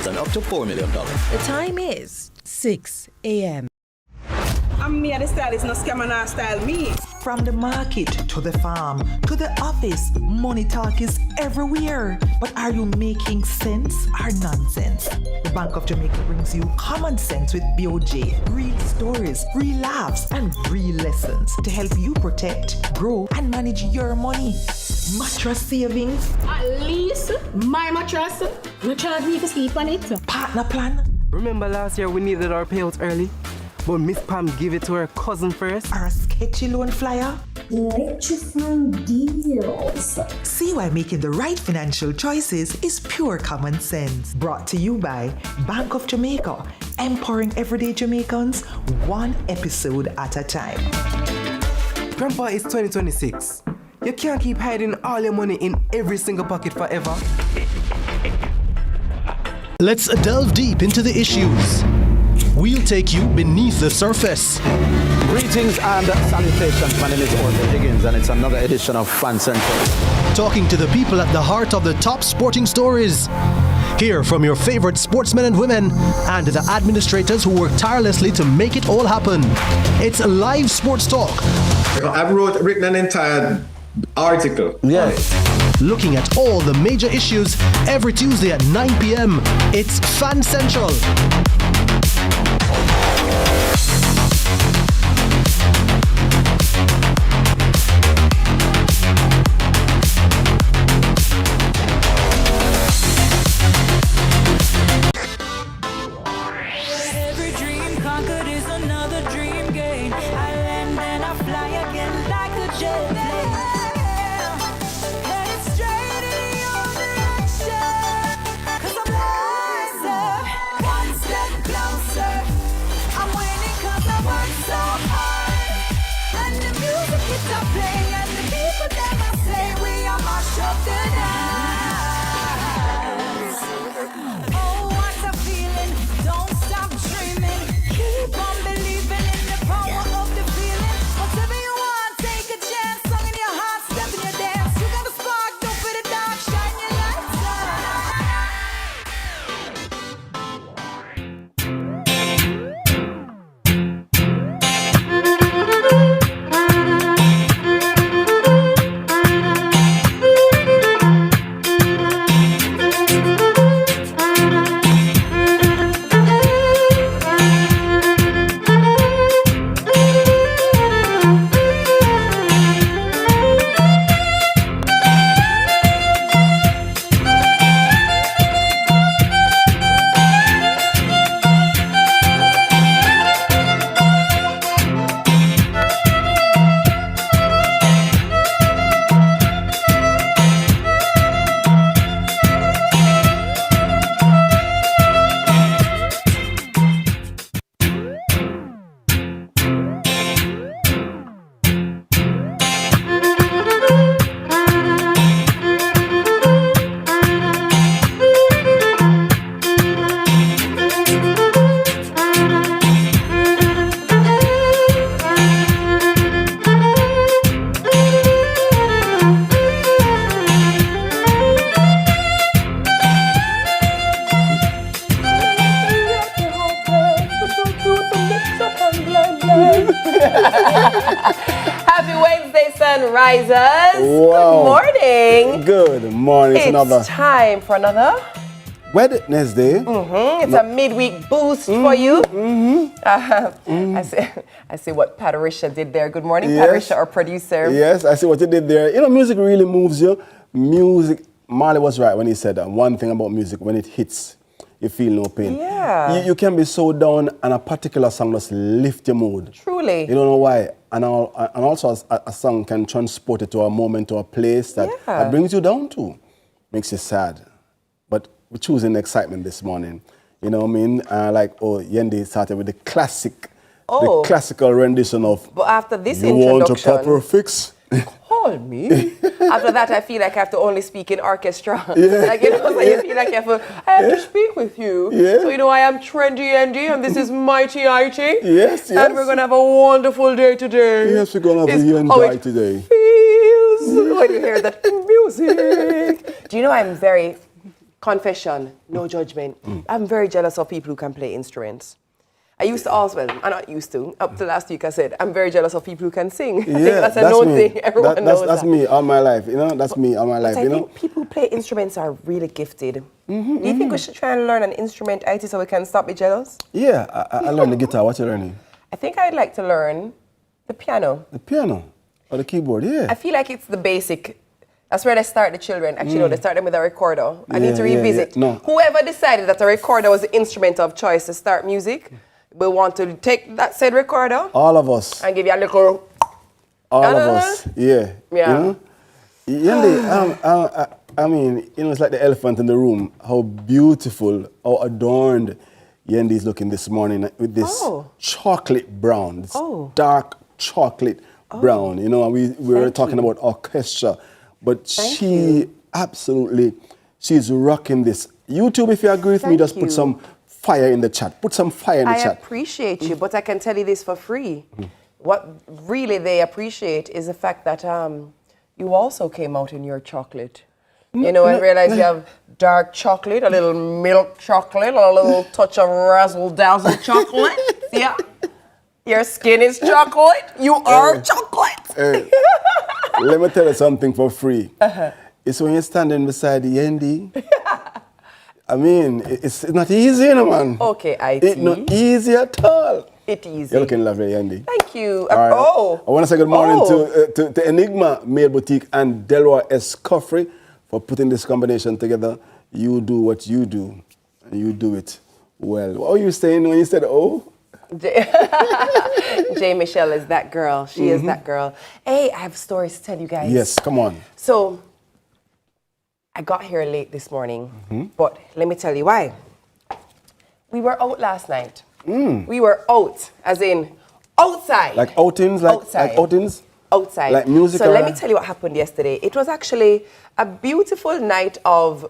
and up to $4 million. The time is 6 a.m. I'm me and the stylist, no scam and I style me. From the market to the farm to the office, money talk is everywhere. But are you making sense or nonsense? The Bank of Jamaica brings you common sense with BOJ. Real stories, real laughs, and real lessons to help you protect, grow, and manage your money. Mattress savings. At least my mattress. No charge me to sleep on it. Partner plan. Remember last year we needed our payouts early? But Miss Pam gave it to her cousin first. Or a sketchy loan flyer. Electrifying deals. See why making the right financial choices is pure common sense. Brought to you by Bank of Jamaica, empowering everyday Jamaicans one episode at a time. Grandpa, it's 2026. You can't keep hiding all your money in every single pocket forever. Let's delve deep into the issues. We'll take you beneath the surface. Greetings and salutations. My name is Orville Higgins, and it's another edition of Fan Central. Talking to the people at the heart of the top sporting stories. Hear from your favorite sportsmen and women and the administrators who work tirelessly to make it all happen. It's live sports talk. I've written an entire article. Yes. Looking at all the major issues every Tuesday at 9 p.m. It's Fan Central. Happy Wednesday, sunrisers. Wow. Good morning. Good morning. It's time for another Wednesday. It's a midweek boost for you. I see what Patricia did there. Good morning, Yes. Patricia, our producer. Yes, I see what you did there. You know, music really moves you. Music, Marley was right when he said that. One thing about music, when it hits, you feel no pain. Yeah. You can be so down and a particular song just lift your mood. Truly. You don't know why. And also a song can transport you to a moment, to a place that brings you down too. Makes you sad. But we're choosing excitement this morning. You know what I mean? Yendi started with the classical rendition of But after this You Want a introduction, Proper Fix? call me. After that, I feel like I have to only speak in orchestra. Yeah. Like, you know, so you feel like I have to speak with you. Yeah. So, you know, I am Trendy Yendi, and this is Mighty IT. Yes. And we're going to have a wonderful day today. Yes, we're going to have a Yendi today. Feels when you hear that music. Do you know I'm very confession, no judgment. I'm very jealous of people who can play instruments. I used to also, well, I'm not used to, up to last week I said, I'm very jealous of people who can sing. I think that's a known thing. Everyone knows that's that. me all my life, you know? That's me all my life, I you know? think people who play instruments are really gifted. Do you think we should try and learn an instrument, IT, so we can stop being jealous? Yeah, I learned the guitar. What you learning? I think I'd like to learn the piano. The piano or the keyboard, yeah. I feel like it's the basic. That's where they start the children. Actually, no, they start them with a recorder. I need to revisit. No. Whoever decided that a recorder was the instrument of choice to start music, we want to take that said recorder. All of us. And give you a little. All of us, yeah. Yeah. You know? Yendi, I mean, you know, it's like the elephant in the room. How beautiful, how adorned Yendi is looking this morning with this chocolate brown, this dark chocolate brown. You know, we were talking about orchestra, but she's rocking this. YouTube, if you agree with me, just put some fire in the chat. Put some fire in the chat. I appreciate you, but I can tell you this for free. What really they appreciate is the fact that you also came out in your chocolate. You know, I realize you have dark chocolate, a little milk chocolate, a little touch of razzle-dazzle chocolate. Yeah. Your skin is chocolate. You are chocolate. Let me tell you something for free. It's when you're standing beside Yendi. I mean, it's not easy, you know, man. Okay, It's not easy at all. It's easy. You're looking lovely, Yendi. Thank you. Right. I want to say good morning to Enigma Mail Boutique and Delroy Escoffrey for putting this combination together. You do what you do, and you do it well. What were you saying when you said, oh? J. Michelle is that girl. She is that girl. Hey, I have stories to tell you guys. Yes, come on. So, I got here late this morning, but let me tell you why. We were out last night. We were out, as in outside. Like outings? Like outings? Outside. Like music? So let me tell you what happened yesterday. It was actually a beautiful night of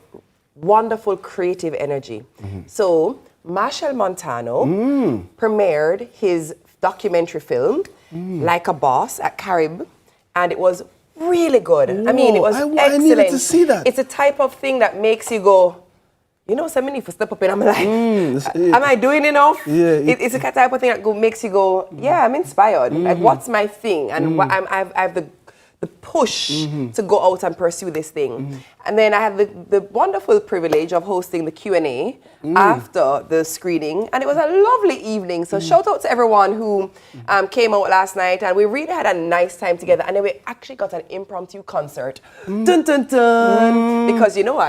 wonderful creative energy. So Marshall Montano premiered his documentary film, Like a Boss, at Carib, and it was really good. Whoa, I mean, it was excellent. I needed to see that. It's a type of thing that makes you go, you know, somebody for step up in my life. Am I doing enough? Yeah, it's a type of thing that makes you go, yeah, I'm inspired. Like, what's my thing? And I have the push to go out and pursue this thing. And then I had the wonderful privilege of hosting the Q&A after the screening. And it was a lovely evening. So shout out to everyone who came out last night. And we really had a nice time together. And then we actually got an impromptu concert. Dun, dun, dun. Because, you know,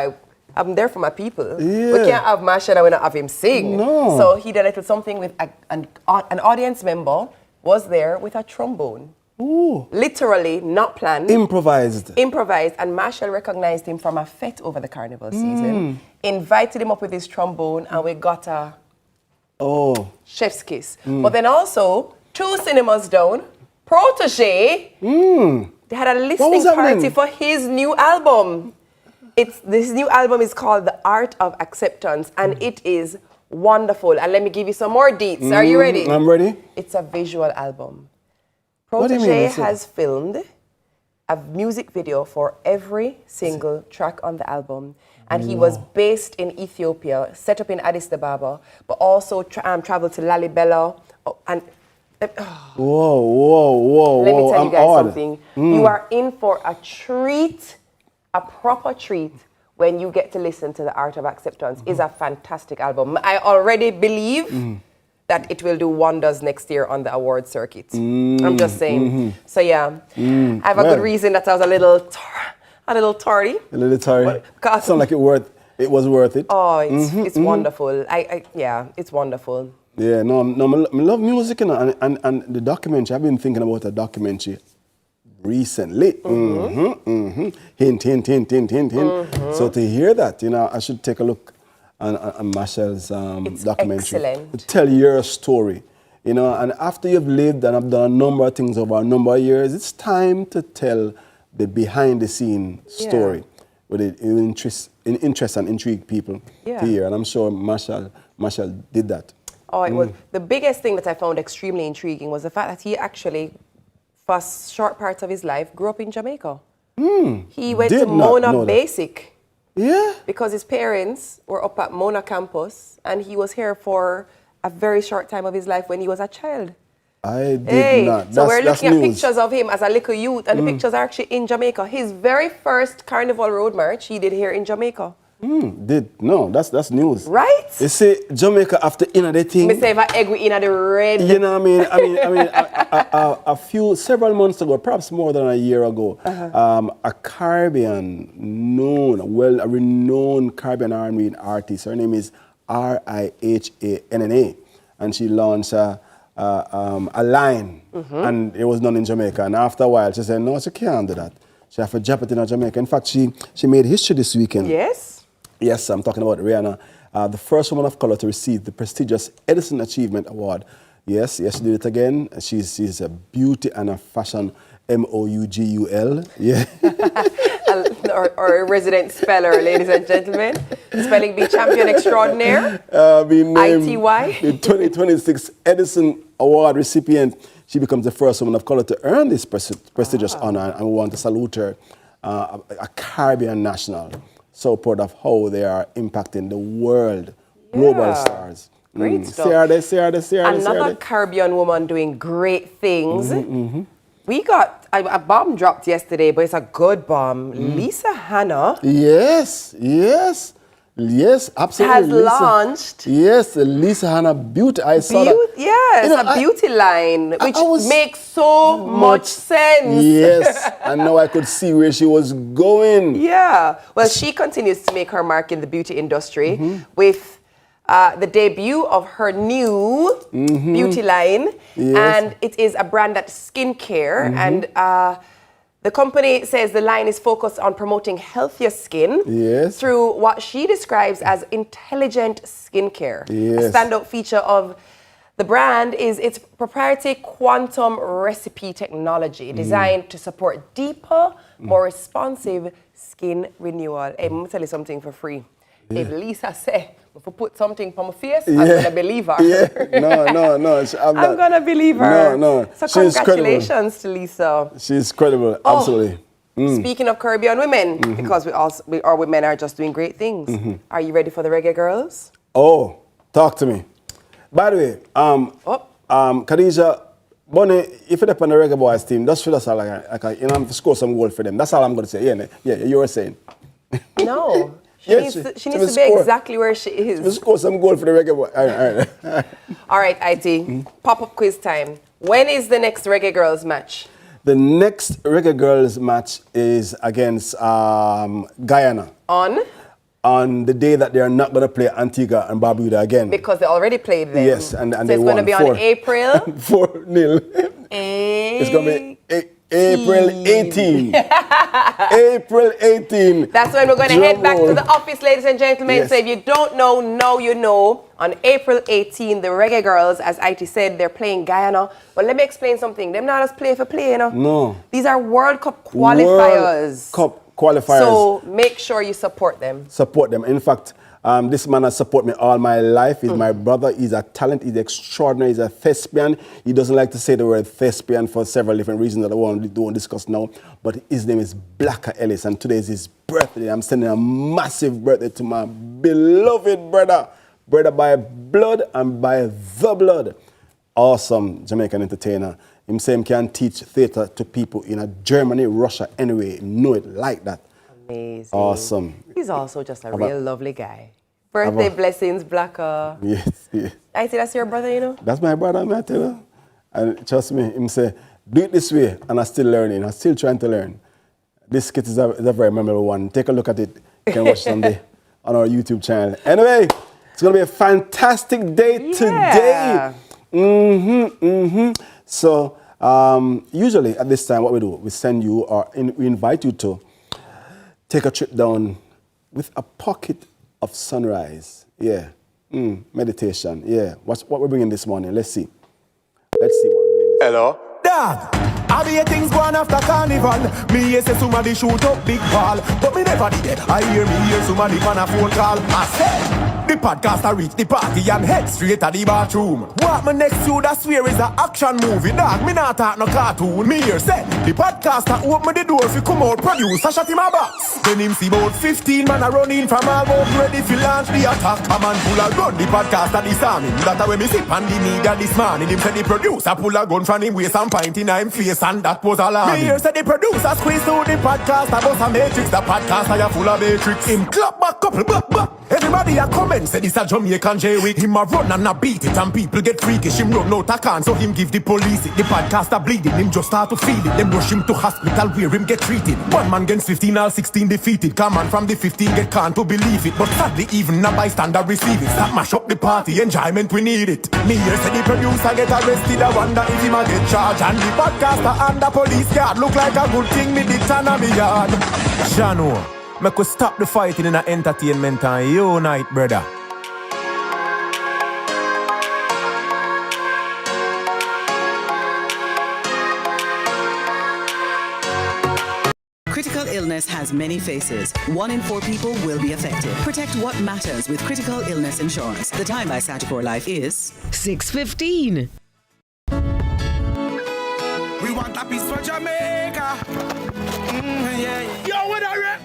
I'm there for my people. Yeah. We can't have Marshall and we not have him sing. No. So he did a little something with an audience member was there with a trombone. Ooh. Literally, not planned. Improvised. And Marshall recognized him from a fete over the carnival season, invited him up with his trombone, and we got a chef's kiss. But then also, 2 cinemas down, Protégé, they had a listening party for his new album. This new album is called The Art of Acceptance, and it is wonderful. And let me give you some more deets. Are you ready? I'm ready. It's a visual album. What do you mean? Protégé has filmed a music video for every single track on the album. And he was based in Ethiopia, set up in Addis Ababa, but also traveled to Lalibela. Whoa. Let me tell you guys odd. something. You are in for a treat, a proper treat, when you get to listen to The Art of Acceptance. It's a fantastic album. I already believe that it will do wonders next year on the award circuit. I'm just saying. So yeah, I have a good reason that I was a little tardy. A little tardy. Sound like it was worth it. Oh, it's wonderful. It's wonderful. Yeah, I love music, you know, and the documentary. I've been thinking about a documentary recently. Hint. So to hear that, you know, I should take a look on Marshall's documentary. Excellent. To tell your story, you know, and after you've lived and I've done a number of things over a number of years, it's time to tell the behind-the-scene story. But it interest and intrigue people to hear, and I'm sure Marshall did that. Oh, it was the biggest thing that I found extremely intriguing was the fact that he actually, for short parts of his life, grew up in Jamaica. He went to Mona Basic Yeah. Because his parents were up at Mona campus and he was here for a very short time of his life when he was a child. I did not. So we're looking at news. pictures of him as a little youth, and the pictures are actually in Jamaica. His very first Carnival Road March he did here in Jamaica. No, that's news. Right? You see, Jamaica after inner the thing. Me say if I egg we in the red. You know what I mean? Several months ago, perhaps more than a year ago, a Caribbean a renowned Caribbean R&B artist. Her name is Rihanna, and she launched a line, and it was done in Jamaica. And after a while, she said, no, she can't do that. She have to drop it in Jamaica. In fact, she made history this weekend. Yes? Yes, I'm talking about Rihanna, the first woman of color to receive the prestigious Edison Achievement Award. Yes, she did it again. She's a beauty and a fashion MOUGUL. Yeah. or a resident speller, ladies and gentlemen. Spelling bee champion extraordinaire. Being named ITY. the 2026 Edison Award recipient. She becomes the first woman of color to earn this prestigious honor, and we want to salute her, a Caribbean national. So proud of how they are impacting the world, global stars. Great stuff. See her. Another Caribbean woman doing great things. We got a bomb dropped yesterday, but it's a good bomb. Lisa Hanna. Yes, absolutely. Has launched. Yes, Lisa Hanna Beauty. I saw that. Yes, a beauty line, which makes so much sense. Yes, and now I could see where she was going. Yeah, well, she continues to make her mark in the beauty industry with the debut of her new beauty line. Yes. And it is a brand that's skincare. And the company says the line is focused on promoting healthier skin through what she describes as intelligent skincare. A standout feature of the brand is its proprietary quantum recipe technology designed to support deeper, more responsive skin renewal. Hey, I'm going to tell you something for free. If Lisa say, if I put something on my face, I'm going to believe her. No. I'm going to believe her. No. So congratulations to Lisa. She's credible, absolutely. Speaking of Caribbean women, because our women are just doing great things. Are you ready for the reggae girls? Oh, talk to me. By the way, Khadija, Bonnie, if you're on the reggae boys team, just feel us like score some goal for them. That's all I'm going to say. Yeah, you were saying. No. She needs to be exactly where she is. Let's score some goal for the reggae boy. All right. All right, IT. Pop-up quiz time. When is the next Reggae Girls match? The next Reggae Girls match is against Guyana. On the day that they are not going to play Antigua and Barbuda again. Because they already played them. Yes, and so they it's won. It's going to be on April? 4-0. It's going to be April 18. April 18. That's when we're going to head back to the office, ladies and gentlemen. Yes. So if you don't know, now you know. On April 18, the Reggae Girls, as IT said, they're playing Guyana. But let me explain something. They're not just play for play, you know. No. These are World Cup qualifiers. World Cup qualifiers. So make sure you support them. Support them. In fact, this man has supported me all my life. He's my brother. He's a talent. He's extraordinary. He's a thespian. He doesn't like to say the word thespian for several different reasons that I won't discuss now. But his name is Blacker Ellis, and today is his birthday. I'm sending a massive birthday to my beloved brother. Brother by blood and by the blood. Awesome Jamaican entertainer. Him say him can teach theater to people in Germany, Russia, anyway. Know it like that. Amazing. Awesome. He's also just a real lovely guy. Birthday blessings, Blacker. Yes. I say that's your brother, you know? That's my brother, I tell you. And trust me, him say, do it this way, and I'm still learning. I'm still trying to learn. This skit is a very memorable one. Take a look at it. You can watch someday on our YouTube channel. Anyway, it's going to be a fantastic day today. So, usually at this time, what we do, we send you or we invite you to take a trip down with a pocket of sunrise. Yeah. Meditation. Yeah. What we're bringing this morning. Let's see what we're bringing. Hello? Dad, I be things going after carnival. Me hear say somebody shoot up big ball, but me never did it. I hear somebody on a phone call. I said, the podcaster reach the party and head straight to the bathroom. What my next you that swear is a action movie, dog. Me not talk no cartoon. Me here say the podcaster open the door if you come out produce. I shut him a box. Then him see about 15 man a running from all about ready to launch the attack. A man pull a gun, the podcaster disarm him. That's when me sip on the media this morning. Him say the producer pull a gun from him waist and point in him face, and that was alarming. Me here say the producer squeeze through the podcaster bust a matrix. The podcaster ya full of matrix. Him clap back couple back. Everybody a comment say this a Jamaican J-Wick. Him a run and a beat it and people get freakish. Him run out a can so him give the police it. The podcaster bleeding, him just start to feel it. Them rush him to hospital where him get treated. One man against 15, all 16 defeated. Come on from the 15 get can't to believe it. But sadly even a bystander receive it. That mash up the party, enjoyment we need it. Me here say the producer get arrested. I wonder if him a get charged. And the podcaster and the police guard look like a good thing me did turn on me yard. Jano, make us stop the fighting in the entertainment and unite, brother. Critical illness has many faces. 1 in 4 people will be affected. Protect what matters with critical illness insurance. The time by Sagicor Life is 6:15. We want a piece for Jamaica. Yeah. Yo, what are you?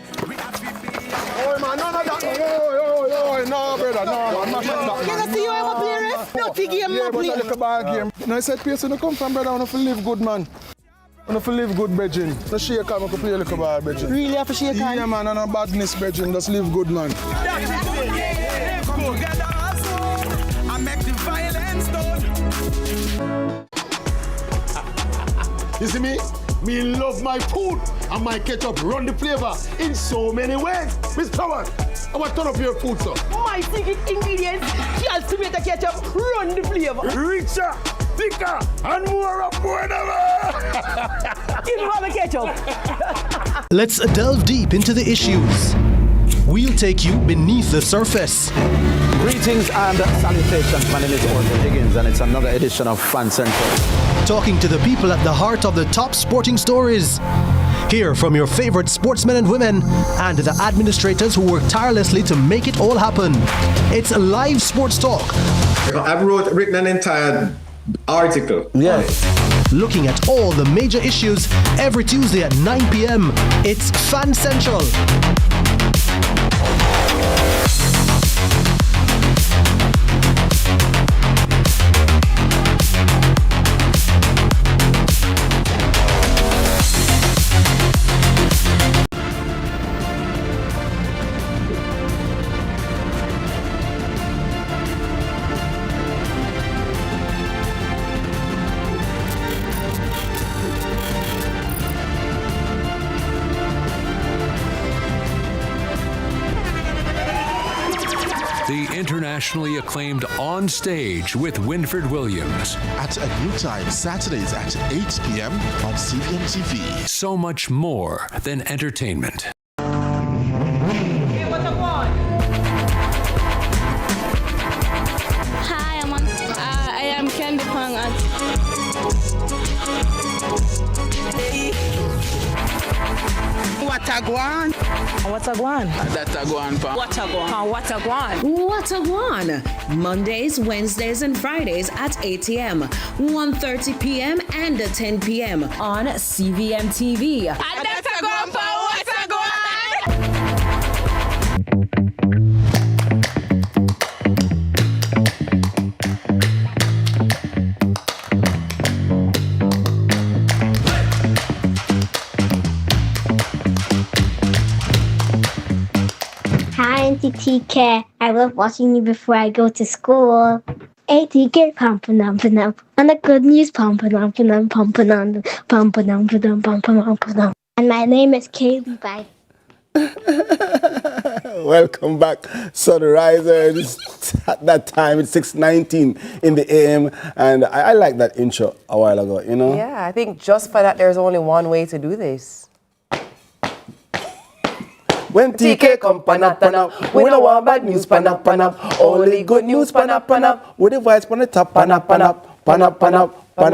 Oh man, none of that. Oh, no, brother, no. I'm not that. Can I see you ever play ref? No big game, Yeah, no but play. I look a bad game. No, I said, place when you come from, brother, I want to live good, man. I want to live good, brethren. No shake hand, I can play a little bad, brethren. Really have to shake hand? Yeah, man, and no badness, brethren. Just live good, man. I make the violence done. You see me? Me love my food and my ketchup run the flavor in so many ways. Miss Power, I want to turn up your food, sir. My secret ingredients, just tomato ketchup, run the flavor. Richer, thicker, and more affordable. Give me all the ketchup. Let's delve deep into the issues. We'll take you beneath the surface. Greetings and salutations. My name is Orville Higgins, and it's another edition of Fan Central. Talking to the people at the heart of the top sporting stories. Hear from your favorite sportsmen and women and the administrators who work tirelessly to make it all happen. It's live sports talk. I've written an entire article. Yeah. Looking at all the major issues every Tuesday at 9 p.m. It's Fan Central. The internationally acclaimed On Stage with Winford Williams. At a new time, Saturdays at 8 p.m. on CVM TV. So much more than entertainment. Hi, I am Candy Pang. What a guan? What a guan? That a guan pa. What a guan? What a guan? What a one! Mondays, Wednesdays, and Fridays at 8 a.m., 1:30 p.m., and 10 p.m. on CVM TV. That's a guan pa. What a guan? Hi, Auntie TK. I love watching you before I go to school. Hey, TK, pumping up. And the good news, pumping up. And my name is Kaylee. Bye. Welcome back, Sunrisers. At that time, it's 6:19 in the AM, and I like that intro a while ago, you know? Yeah, I think just for that, there's only one way to do this. When TK come pan up, we don't want bad news pan up, only good news pan up, with the vibes pan the top pan up, Hey,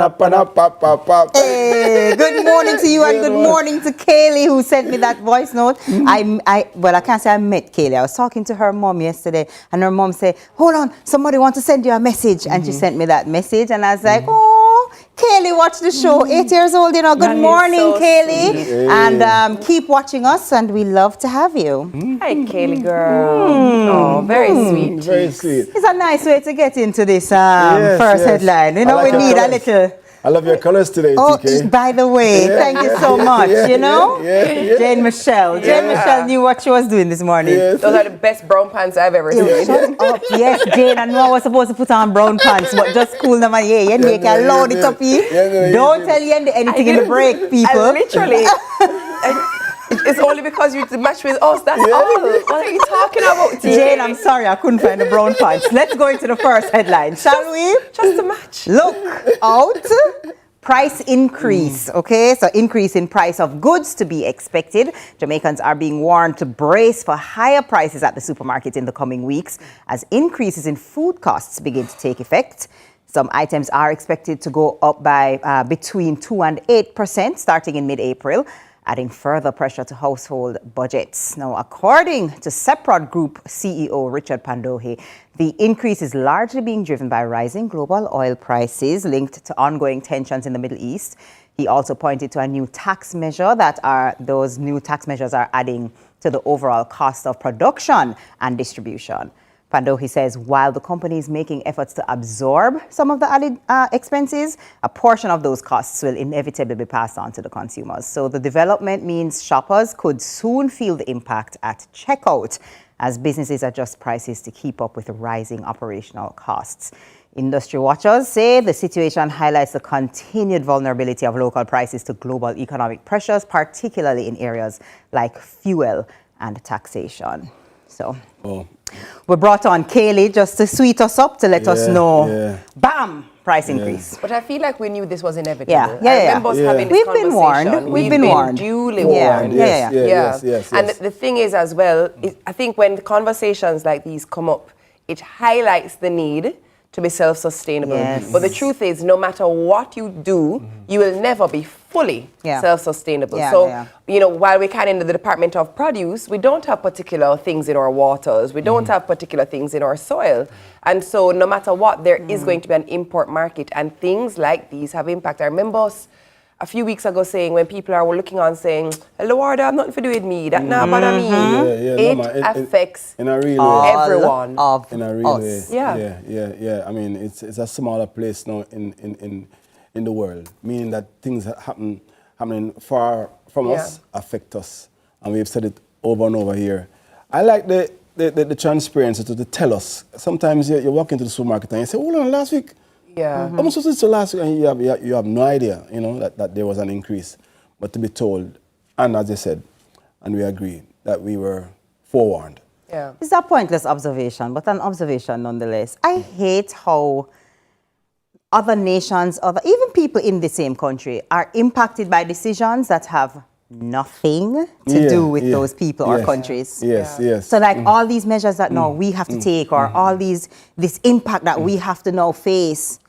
good morning to you and good morning to Kaylee who sent me that voice note. Well, I can't say I met Kaylee. I was talking to her mom yesterday and her mom said, hold on, somebody wants to send you a message. And she sent me that message and I was like, oh, Kaylee, watch the show. 8 years old, you know. Good morning, so Kaylee. Sweet. And keep watching us and we love to have you. Hi, Kaylee girl. Oh, very sweet. Very sweet. It's a nice way to get into this first headline. You know, we need a little... I love your colors today, TK. By the way, thank you so much, you know? Jane Michelle. Jane Michelle knew what she was doing this morning. Those are the best brown pants I've ever seen. Shut up. Yes, Jane, I know I was supposed to put on brown pants, but just cool them and Yendi can load it up here. Don't tell Yendi anything in the break, people. I literally... It's only because you match with us, that's all. What are you talking about, Jane, I'm sorry, I couldn't find the brown pants. Let's go into the first headline, shall we? Just a match. Look out. Price increase, okay? So increase in price of goods to be expected. Jamaicans are being warned to brace for higher prices at the supermarket in the coming weeks as increases in food costs begin to take effect. Some items are expected to go up by between 2 and 8% starting in mid-April, adding further pressure to household budgets. Now, according to Seprod Group CEO Richard Pandohe, the increase is largely being driven by rising global oil prices linked to ongoing tensions in the Middle East. He also pointed to a new tax measure those new tax measures are adding to the overall cost of production and distribution. Pandohe says while the company is making efforts to absorb some of the added expenses, a portion of those costs will inevitably be passed on to the consumers. So the development means shoppers could soon feel the impact at checkout as businesses adjust prices to keep up with the rising operational costs. Industry watchers say the situation highlights the continued vulnerability of local prices to global economic pressures, particularly in areas like fuel and taxation. So we brought on Kaylee just to sweet us up to let us know, bam, price increase. But I feel like we knew this was inevitable. Yeah. I remember us having this We've been warned. We've been warned. Duly warned. Yes. And the thing is as well, I think when conversations like these come up, it highlights the need to be self-sustainable. Yes. But the truth is, no matter what you do, you will never be fully self-sustainable. You know, while we can in the Department of Produce, we don't have particular things in our waters. We don't have particular things in our soil. And so no matter what, there is going to be an import market, and things like these have impact. I remember us a few weeks ago saying, when people are looking on saying, Lord, I have nothing to do with me, that not bother me. It affects everyone. In a real way. Yeah. I mean, it's a smaller place now in the world, meaning that things happening far from us affect us. And we've said it over and over here. I like the transparency to tell us. Sometimes you walk into the supermarket and you say, hold on, last week, I'm supposed to say last week, and you have no idea, you know, that there was an increase. But to be told, and as I said, and we agree, that we were forewarned. It's a pointless observation, but an observation nonetheless. I hate how other nations, even people in the same country, are impacted by decisions that have nothing to do with those people or countries. Yes. So like all these measures that now we have to take, or all this impact that we have to now face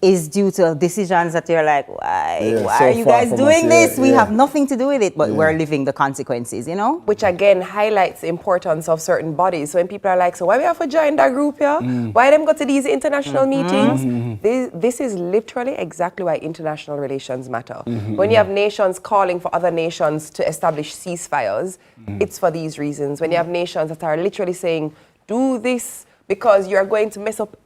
is due to decisions that you're like, why are you guys doing this? We have nothing to do with it, but we're living the consequences, you know? Which again highlights the importance of certain bodies. So when people are like, so why we have to join that group here? Why them go to these international meetings? This is literally exactly why international relations matter. When you have nations calling for other nations to establish ceasefires, it's for these reasons. When you have nations that are literally saying, do this because you're going to mess up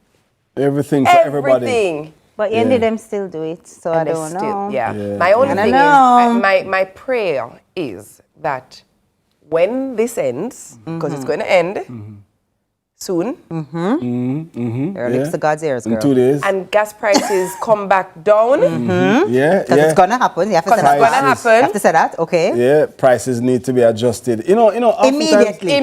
everything for everybody. But Yendi them still do it, so I don't know. My only thing is, my prayer is that when this ends, because it's going to end soon. Your lips to God's ears, girl. In 2 days. And gas prices come back down. Because it's going to happen. You have to say that. It's going to happen. You have to say that, okay. Yeah, prices need to be adjusted. You know. Immediately.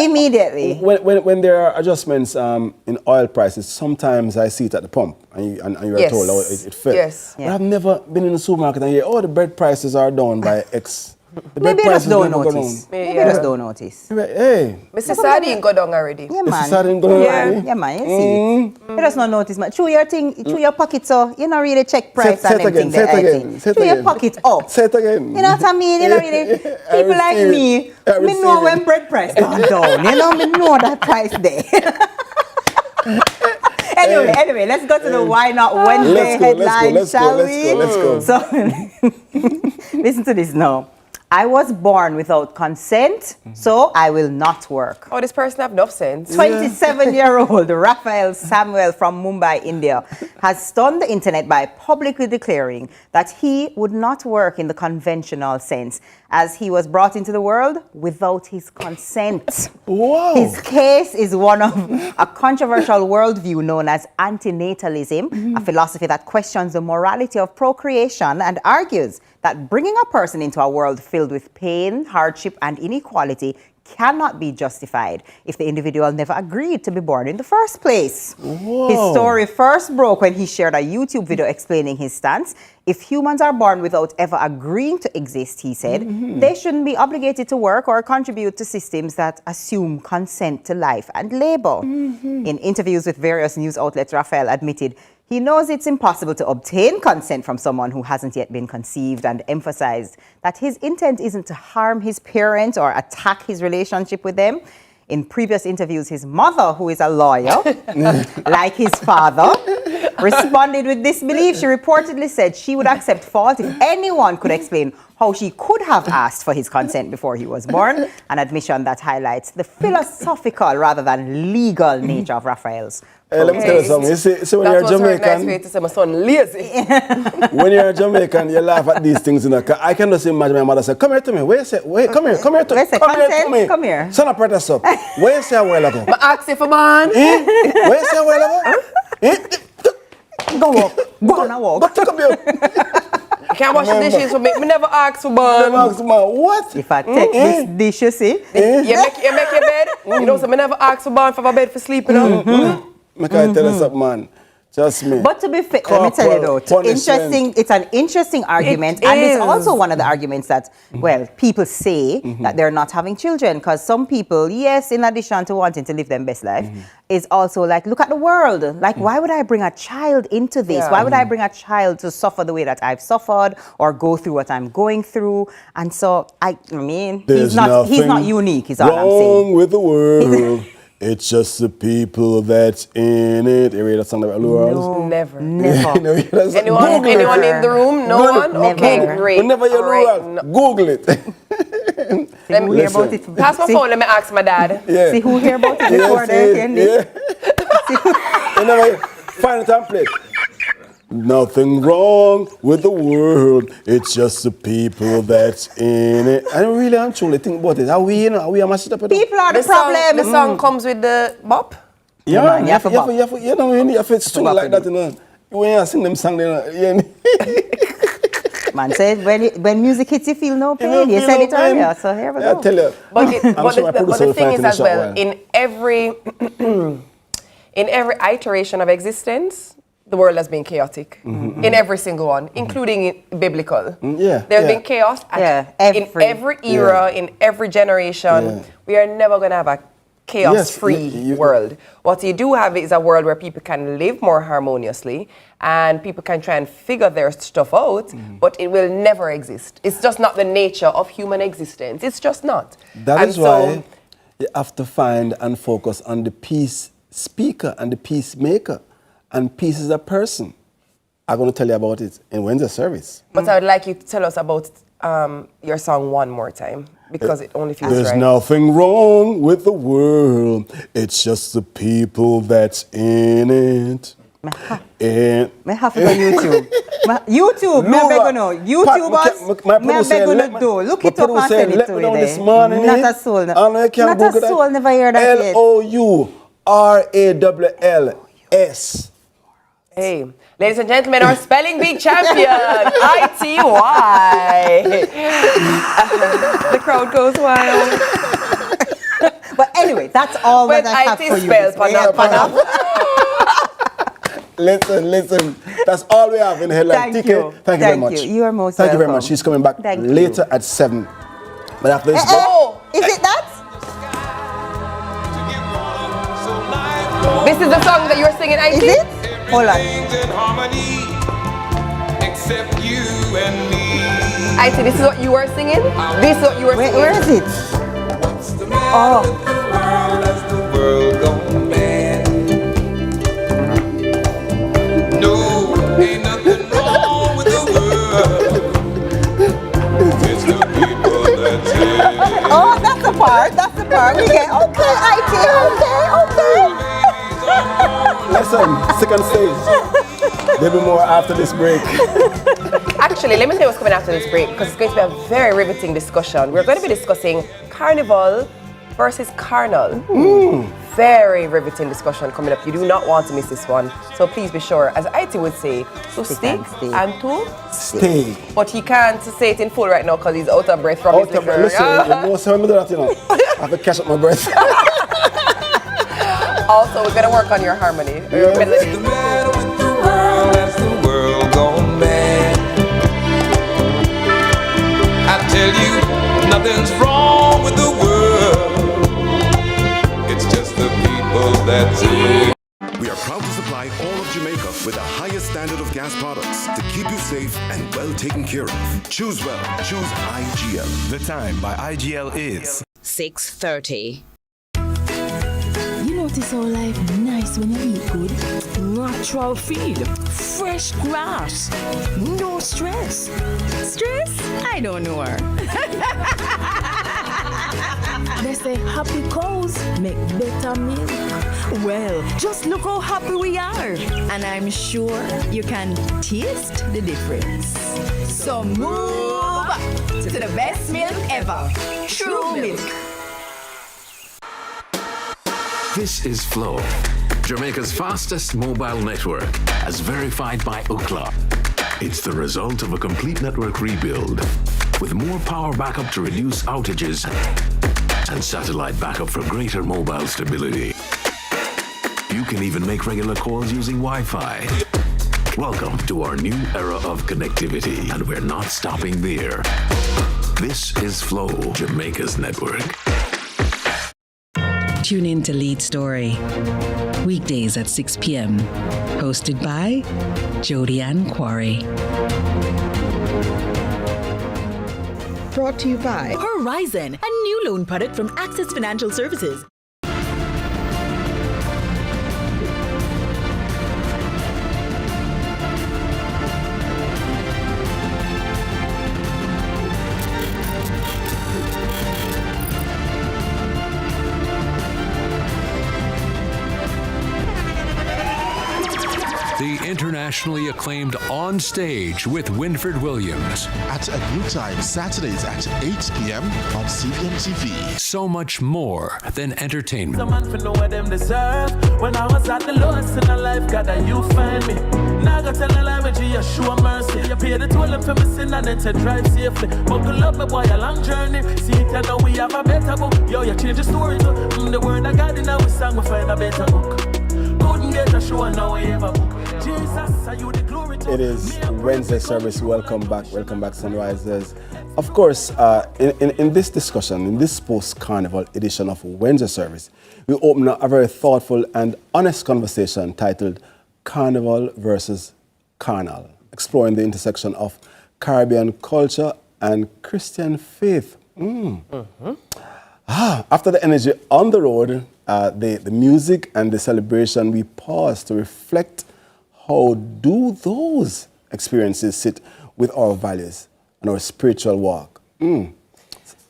Immediately. When there are adjustments in oil prices, sometimes I see it at the pump, and you are told, oh, it fell. Yes. But I've never been in the supermarket and hear, oh, the bread prices are down by X Maybe you just don't notice. Maybe you just don't notice. Hey. Mr. Sardine go down already. Yeah, man. Mr. Sardine go down already? Yeah, man. You see it. You just not notice, man. Through your thing, through your pocket, so you not really check price and everything. Through your pocket up. Say it again. You know what I mean? You know really. People like me know when bread price gone down. You know, me know that price there. Anyway, let's go to the Why Not Wednesday headline, shall we? Let's go. So, listen to this now. I was born without consent, so I will not work. Oh, this person have enough sense. 27-year-old Raphael Samuel from Mumbai, India, has stunned the internet by publicly declaring that he would not work in the conventional sense, as he was brought into the world without his consent. Wow. His case is one of a controversial worldview known as antinatalism, a philosophy that questions the morality of procreation and argues that bringing a person into a world filled with pain, hardship, and inequality cannot be justified if the individual never agreed to be born in the first place. Whoa. His story first broke when he shared a YouTube video explaining his stance. If humans are born without ever agreeing to exist, he said, they shouldn't be obligated to work or contribute to systems that assume consent to life and labor. In interviews with various news outlets, Raphael admitted he knows it's impossible to obtain consent from someone who hasn't yet been conceived, and emphasized that his intent isn't to harm his parents or attack his relationship with them. In previous interviews, his mother, who is a lawyer, like his father, responded with disbelief. She reportedly said she would accept fault if anyone could explain how she could have asked for his consent before he was born, an admission that highlights the philosophical rather than legal nature of Raphael's. Let me tell you something. You see when you're Jamaican, nice way to say my son lazy. When you're Jamaican, you laugh at these things. You know, I can just imagine my mother say, "Come here to me. Wait, come here to me. Come here. Son of press up. Where you say a while ago? My ask if a man. Where you say a while ago? Go walk. Go on a walk. Go take up your. I can't wash the dishes for me. Me never ask for man. Never ask for man. What? If I take this dish, you see? You make your bed. You know, so me never ask for man for a bed for sleeping. I can tell you something, man. Just me. But to be fair, let me tell you though, it's an interesting argument, and it's also one of the arguments that, well, people say that they're not having children, because some people, yes, in addition to wanting to live their best life, is also like, look at the world. Like, why would I bring a child into this? Why would I bring a child to suffer the way that I've suffered or go through what I'm going through? And so, I mean, he's not unique, is all I'm saying. Wrong with the world. It's just the people that's in it. You read that song about Lou No, never. Anyone in the room? No one? Okay, great. Whenever you know, Google it. Let me hear about it. Pass my phone, let me ask my dad. See who hear about it before Yendi. Find a template. Nothing wrong with the world. It's just the people that's in it. I don't really, I'm truly think about it. Are we a mashed up? People are the problem. The song comes with the bop. Yeah, man, you have to string like that, you know. When you sing them song, Man said when music hits, you feel no pain. You said it earlier, so here we go. I tell you. But the thing is as well, in every iteration of existence, the world has been chaotic in every single one, including biblical. There's been chaos in every era, in every generation. We are never going to have a chaos-free world. What you do have is a world where people can live more harmoniously and people can try and figure their stuff out, but it will never exist. It's just not the nature of human existence. It's just not. That is why you have to find and focus on the peace speaker and the peacemaker. And peace is a person. I'm going to tell you about it in Wednesday service. But I would like you to tell us about your song one more time, because it only feels There's right. nothing wrong with the world. It's just the people that's in it. Me have to go YouTube. YouTube, me beg you know. YouTubers, me beg you to do. Look it up and send it to me there. Not a soul. Not a soul never hear that yet. LOURAWLS. Hey, ladies and gentlemen, our spelling bee champion, ITY. The crowd goes wild. But anyway, that's all that I have for you. Listen. That's all we have in headline. Thank you. Thank you very much. You are most Thank you very welcome. much. She's coming back later at 7. But after this, Is it that? This is the song that you're singing, IT? Is it? Hold on. Except you and me. IT, this is what you were singing? This is what you were singing? Where is it? Oh. The world gone mad. No, ain't nothing wrong with the world. It's the people that take. Oh, that's the part. That's the part. We get okay, IT. Okay. listen, second stage. There'll be more after this break. Actually, let me tell you what's coming after this break, because it's going to be a very riveting discussion. We're going to be discussing carnival versus carnal. Very riveting discussion coming up. You do not want to miss this one. So please be sure, as IT would say, to stick and to stay. But he can't say it in full right now because he's out of breath from his liquor. Listen, you know, so I do that, you know. I have to catch up my breath. Also, we're going to work on your harmony, your melody. What's the matter with the world? Has the world gone mad? I tell you, nothing's wrong with the world. It's just the people that do. We are proud to supply all of Jamaica with the highest standard of gas products to keep you safe and well taken care of. Choose well. Choose IGL. The time by IGL is 6:30. You notice how life nice when you eat good? Natural feed, fresh grass, no stress. Stress? I don't know her. They say happy cows make better milk. Well, just look how happy we are. And I'm sure you can taste the difference. So move to the best milk ever. True milk. This is Flow, Jamaica's fastest mobile network, as verified by Ookla. It's the result of a complete network rebuild, with more power backup to reduce outages and satellite backup for greater mobile stability. You can even make regular calls using Wi-Fi. Welcome to our new era of connectivity, and we're not stopping there. This is Flow, Jamaica's network. Tune in to Lead Story, weekdays at 6 p.m. Hosted by Jodianne Quarry. Brought to you by Horizon, a new loan product from Access Financial Services. The internationally acclaimed On Stage with Winfred Williams. At a new time, Saturdays at 8 p.m. on CVMTV. So much more than entertainment. Some man for know what them deserve. When I was at the lowest in my life, God, that you find me. Now I got tell a lie with you, show mercy. You pay the toll for me sin and then to drive safely. Buckle up, my boy, a long journey. See it and now we have a better book. Yo, you change the story too. The word I got in our song, we find a better book. Couldn't get a show and now we have a book. It is Wednesday service. Welcome back, Sunrisers. Of course, in this discussion, in this post-carnival edition of Wednesday service, we open a very thoughtful and honest conversation titled Carnival versus Carnal, exploring the intersection of Caribbean culture and Christian faith. After the energy on the road, the music and the celebration, we pause to reflect. How do those experiences sit with our values and our spiritual walk?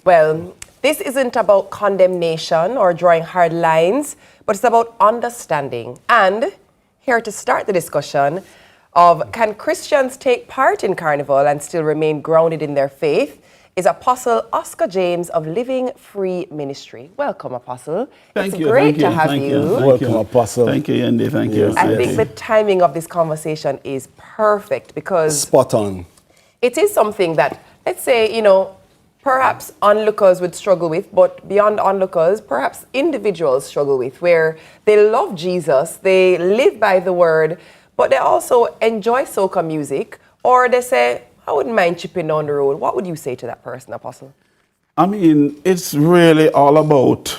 Well, this isn't about condemnation or drawing hard lines, but it's about understanding. And here to start the discussion of can Christians take part in Carnival and still remain grounded in their faith is Apostle Oscar James of Living Free Ministry. Welcome, Apostle. Thank you. It's great to Thank have you. you. Welcome, Apostle. Thank you, Yendi. Thank you. I think the timing of this conversation is perfect because spot on. It is something that, let's say, perhaps onlookers would struggle with, but beyond onlookers, perhaps individuals struggle with, where they love Jesus, they live by the word, but they also enjoy soca music, or they say, I wouldn't mind chipping down the road. What would you say to that person, Apostle? I mean, it's really all about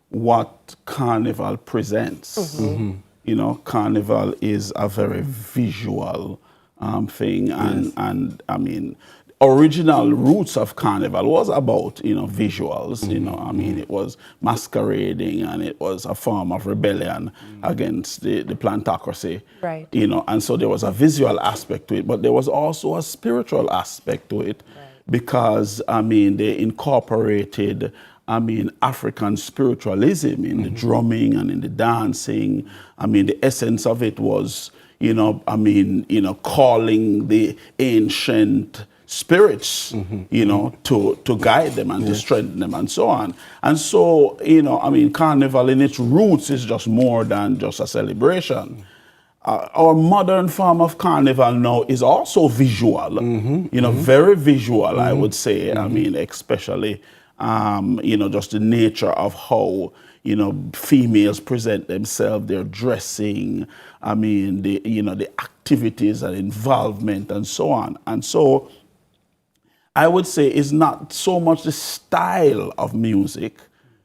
what Carnival presents. You know, Carnival is a very visual thing, and I mean, original roots of Carnival was about, you know, visuals. You know, I mean, it was masquerading, and it was a form of rebellion against the plantocracy. Right. You know, and so there was a visual aspect to it, but there was also a spiritual aspect to it, because I mean, they incorporated, I mean, African spiritualism in the drumming and in the dancing. I mean, the essence of it was, you know, I mean, you know, calling the ancient spirits, you know, to guide them and to strengthen them and so on. And so, you know, I mean, Carnival in its roots is just more than just a celebration. Our modern form of Carnival now is also visual, you know, very visual, I would say. I mean, especially, you know, just the nature of how, you know, females present themselves, their dressing, I mean, the, you know, the activities and involvement and so on. And so I would say it's not so much the style of music,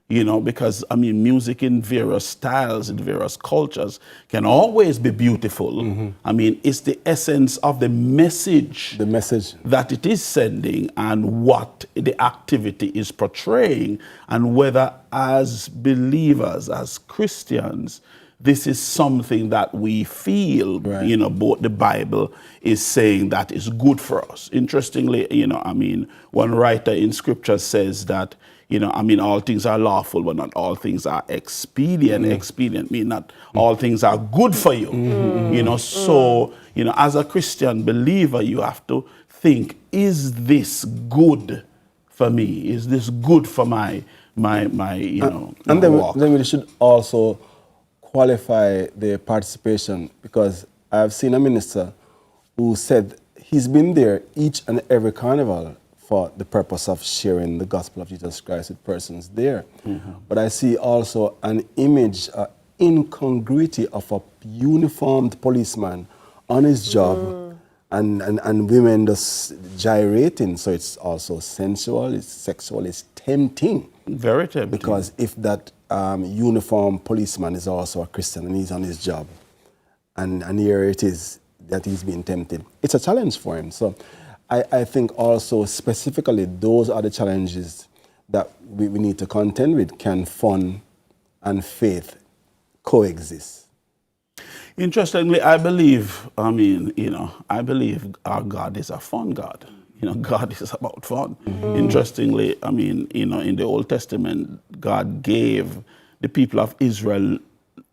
you know, because, I mean, music in various styles, in various cultures can always be beautiful. I mean, it's the essence of the message that it is sending and what the activity is portraying, and whether as believers, as Christians, this is something that we feel, you know, both the Bible is saying that is good for us. Interestingly, you know, I mean, one writer in scripture says that, you know, I mean, all things are lawful, but not all things are expedient. Expedient means not all things are good for you. You know, so, you know, as a Christian believer, you have to think, is this good for me? Is this good for my you know, and walk? then we should also qualify the participation, because I've seen a minister who said he's been there each and every carnival for the purpose of sharing the gospel of Jesus Christ with persons there. But I see also an image, incongruity of a uniformed policeman on his job and women just gyrating. So it's also sensual, it's sexual, it's tempting. Very tempting. Because if that uniformed policeman is also a Christian and he's on his job, and here it is that he's being tempted, it's a challenge for him. So I think also specifically those are the challenges that we need to contend with. Can fun and faith coexist? Interestingly, I believe, I mean, you know, I believe our God is a fun God. You know, God is about fun. Interestingly, I mean, you know, in the Old Testament, God gave the people of Israel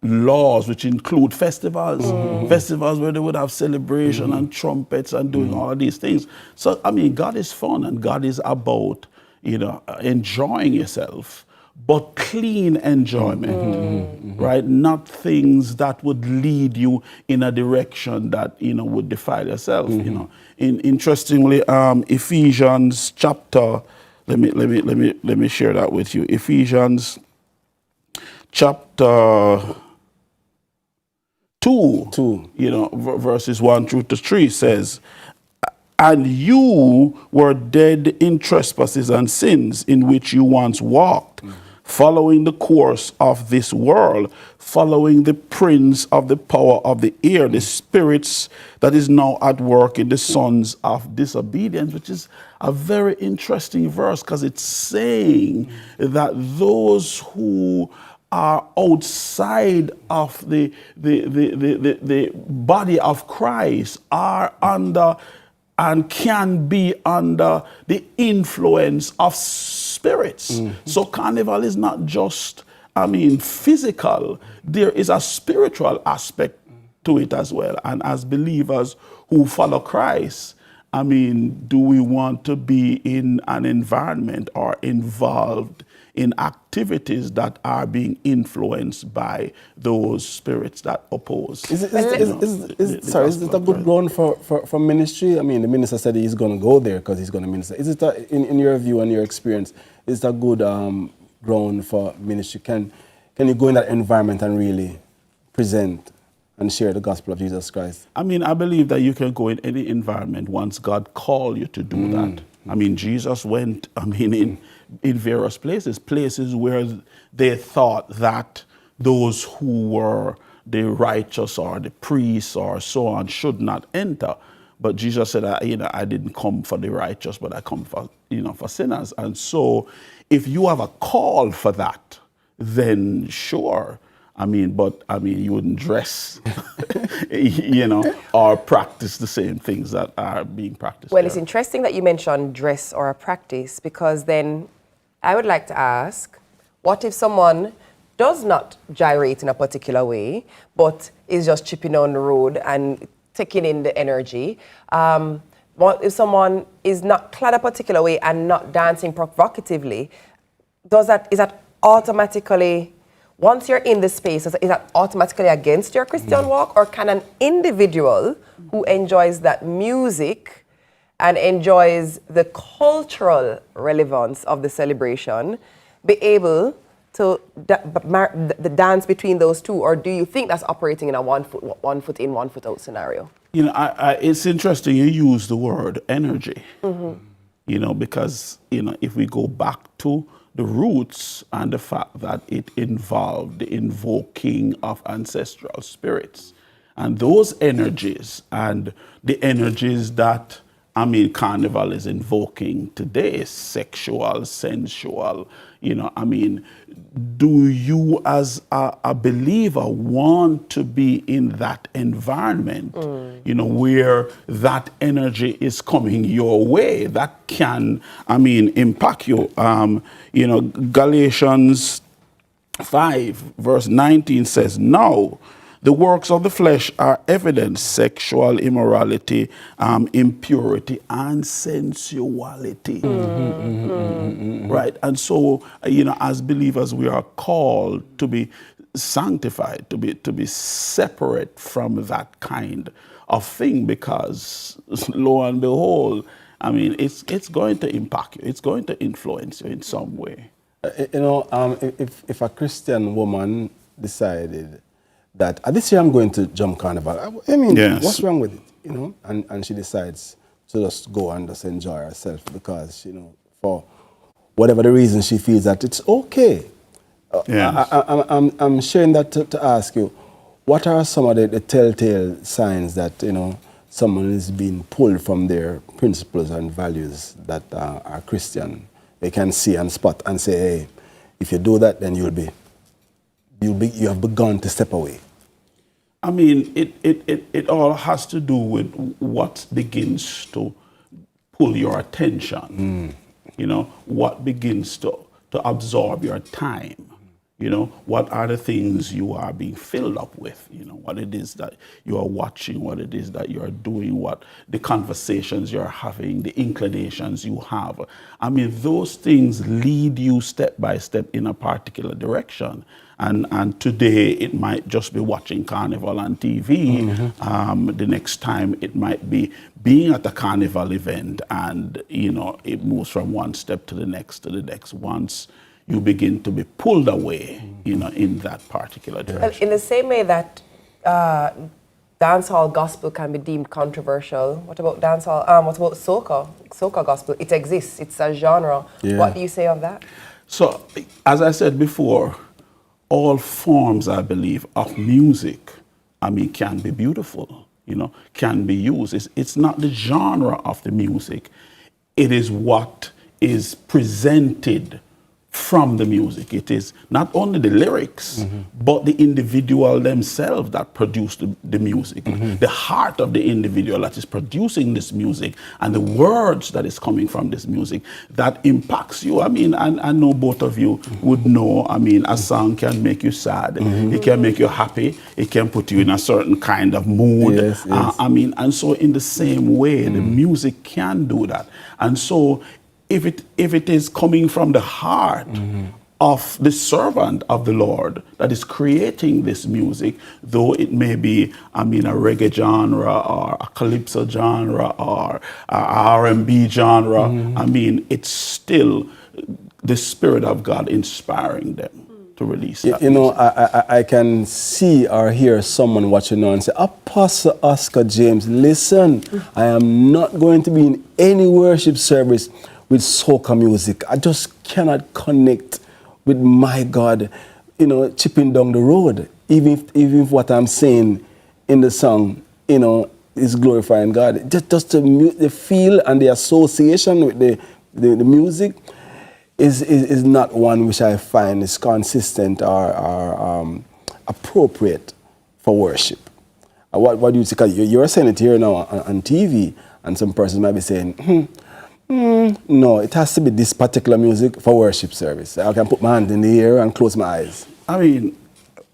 laws which include festivals, festivals where they would have celebration and trumpets and doing all these things. So, I mean, God is fun and God is about, you know, enjoying yourself, but clean enjoyment, right? Not things that would lead you in a direction that, you know, would defile yourself, you know. Interestingly, Ephesians chapter, let me share that with you. Ephesians chapter 2, you know, verses 1 through to 3 says, "And you were dead in trespasses and sins in which you once walked, following the course of this world, following the prince of the power of the air, the spirits that is now at work in the sons of disobedience," which is a very interesting verse, because it's saying that those who are outside of the body of Christ are under and can be under the influence of spirits. So Carnival is not just, I mean, physical. There is a spiritual aspect to it as well. And as believers who follow Christ, I mean, do we want to be in an environment or involved in activities that are being influenced by those spirits that oppose? Is it a good ground for ministry? I mean, the minister said he's going to go there because he's going to minister. Is it, in your view and your experience, is it a good ground for ministry? Can you go in that environment and really present and share the gospel of Jesus Christ? I mean, I believe that you can go in any environment once God calls you to do that. I mean, Jesus went, I mean, in various places where they thought that those who were the righteous or the priests or so on should not enter. But Jesus said, I didn't come for the righteous, but I come for, for sinners. And so if you have a call for that, then sure. But you wouldn't dress, or practice the same things that are being practiced. Well, there. it's interesting that you mentioned dress or a practice, because then I would like to ask, what if someone does not gyrate in a particular way, but is just chipping on the road and taking in the energy? What if someone is not clad a particular way and not dancing provocatively? Is that automatically, once you're in the space, is that automatically against your Christian walk? Or can an individual who enjoys that music and enjoys the cultural relevance of the celebration be able to the dance between those two? Or do you think that's operating in a one foot in, 1 foot out scenario? It's interesting you use the word energy, because, if we go back to the roots and the fact that it involved the invoking of ancestral spirits. And those energies and the energies that, Carnival is invoking today, sexual, sensual, do you as a believer want to be in that environment, where that energy is coming your way? That can, impact you. Galatians 5 verse 19 says, "Now the works of the flesh are evident: sexual immorality, impurity, and sensuality." Right? And so, as believers, we are called to be sanctified, to be separate from that kind of thing, because lo and behold, it's going to impact you. It's going to influence you in some way. If a Christian woman decided that this year I'm going to jump Carnival, Yes. what's wrong with it? And she decides to just go and just enjoy herself because, for whatever the reason she feels that it's okay. Yes. I'm sharing that to ask you, what are some of the telltale signs that, someone is being pulled from their principles and values that are Christian? They can see and spot and say, hey, if you do that, then you have begun to step away. It all has to do with what begins to pull your attention. What begins to absorb your time. What are the things you are being filled up with? What it is that you are watching, what it is that you are doing, what the conversations you're having, the inclinations you have. Those things lead you step by step in a particular direction. And today it might just be watching Carnival on TV. The next time it might be being at a Carnival event, and it moves from one step to the next once you begin to be pulled away, in that particular direction. Well, in the same way that dancehall gospel can be deemed controversial, what about dancehall? What about soca gospel? It exists. It's a genre. Yeah. What do you say of that? So, as I said before, all forms, I believe, of music, can be beautiful, can be used. It's not the genre of the music. It is what is presented from the music. It is not only the lyrics, but the individual themselves that produce the music, the heart of the individual that is producing this music, and the words that is coming from this music that impacts you. I know both of you would know, a song can make you sad, it can make you happy, it can put you in a certain kind of mood. Yes. And so in the same way, the music can do that. And so if it is coming from the heart of the servant of the Lord that is creating this music, though it may be, a reggae genre or a calypso genre or a R&B genre, it's still the Spirit of God inspiring them to release You, that. you know, I can see or hear someone watching now and say, Apostle Oscar James, listen, I am not going to be in any worship service with soca music. I just cannot connect with my God, you know, chipping down the road. Even if what I'm saying in the song, you know, is glorifying God. Just the feel and the association with the music is not one which I find is consistent or appropriate for worship. What do you think? You're saying it here now on TV, and some persons might be saying, no, it has to be this particular music for worship service. I can put my hand in the air and close my eyes. I mean,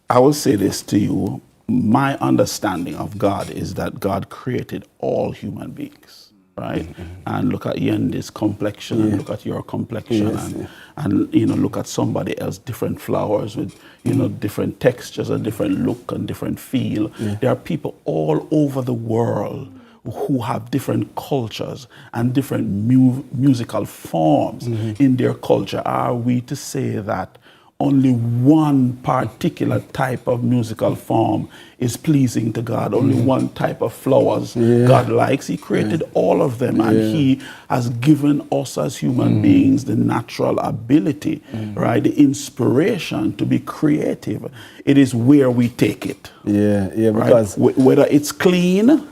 I will say this to you. My understanding of God is that God created all human beings, right? And look at Yendi's complexion, and look at your complexion, and you know, look at somebody else, different flowers with, you know, different textures, a different look and different feel. There are people all over the world who have different cultures and different musical forms in their culture. Are we to say that only one particular type of musical form is pleasing to God? Only one type of flowers God likes? He created all of them, and He has given us as human beings the natural ability, right, the inspiration to be creative. It is where we take it. Because right? Whether it's clean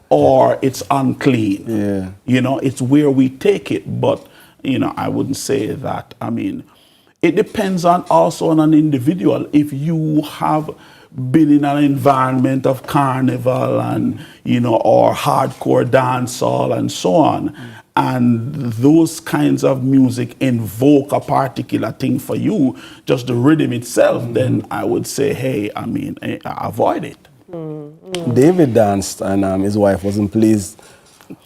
or it's unclean, you know, it's where we take it. But, you know, I wouldn't say that. I mean, it depends also on an individual. If you have been in an environment of carnival and, you know, or hardcore dancehall and so on, and those kinds of music invoke a particular thing for you, just the rhythm itself, then I would say, hey, I mean, avoid it. David danced, and his wife wasn't pleased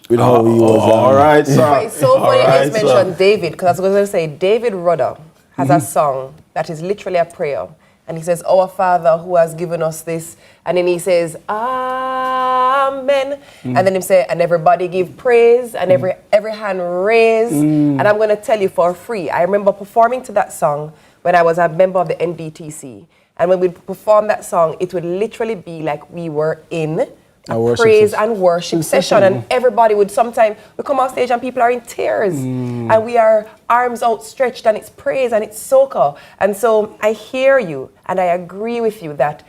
with how he was. All right, sir. It's so funny you just mentioned David, because I was going to say David Rudder has a song that is literally a prayer. And he says, Our Father who has given us this. And then he says, Amen. And then he say, and everybody give praise, and every hand raise. And I'm going to tell you for free, I remember performing to that song when I was a member of the NDTC. And when we perform that song, it would literally be like we were in a praise and worship session, and everybody would sometimes, we come off stage and people are in tears, and we are arms outstretched, and it's praise and it's soca. And so I hear you, and I agree with you that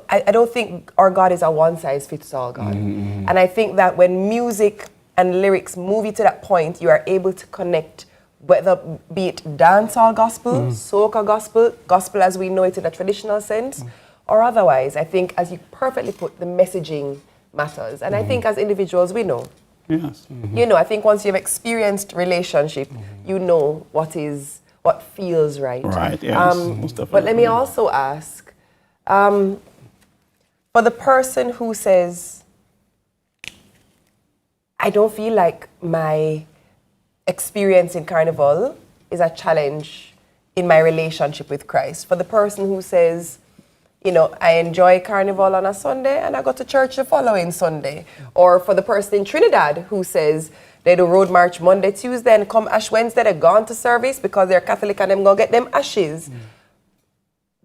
I don't think our God is a one-size-fits-all God. And I think that when music and lyrics move you to that point, you are able to connect, whether be it dancehall gospel, soca gospel, gospel as we know it in a traditional sense, or otherwise. I think, as you perfectly put, the messaging matters. And I think as individuals, we know. Yes. You know, I think once you've experienced relationship, you know what feels right. Right, yes. Most definitely. But let me also ask, for the person who says, I don't feel like my experience in Carnival is a challenge in my relationship with Christ. For the person who says, you know, I enjoy Carnival on a Sunday and I go to church the following Sunday. Or for the person in Trinidad who says they do road march Monday, Tuesday, and come Ash Wednesday, they're gone to service because they're Catholic and they're going to get them ashes.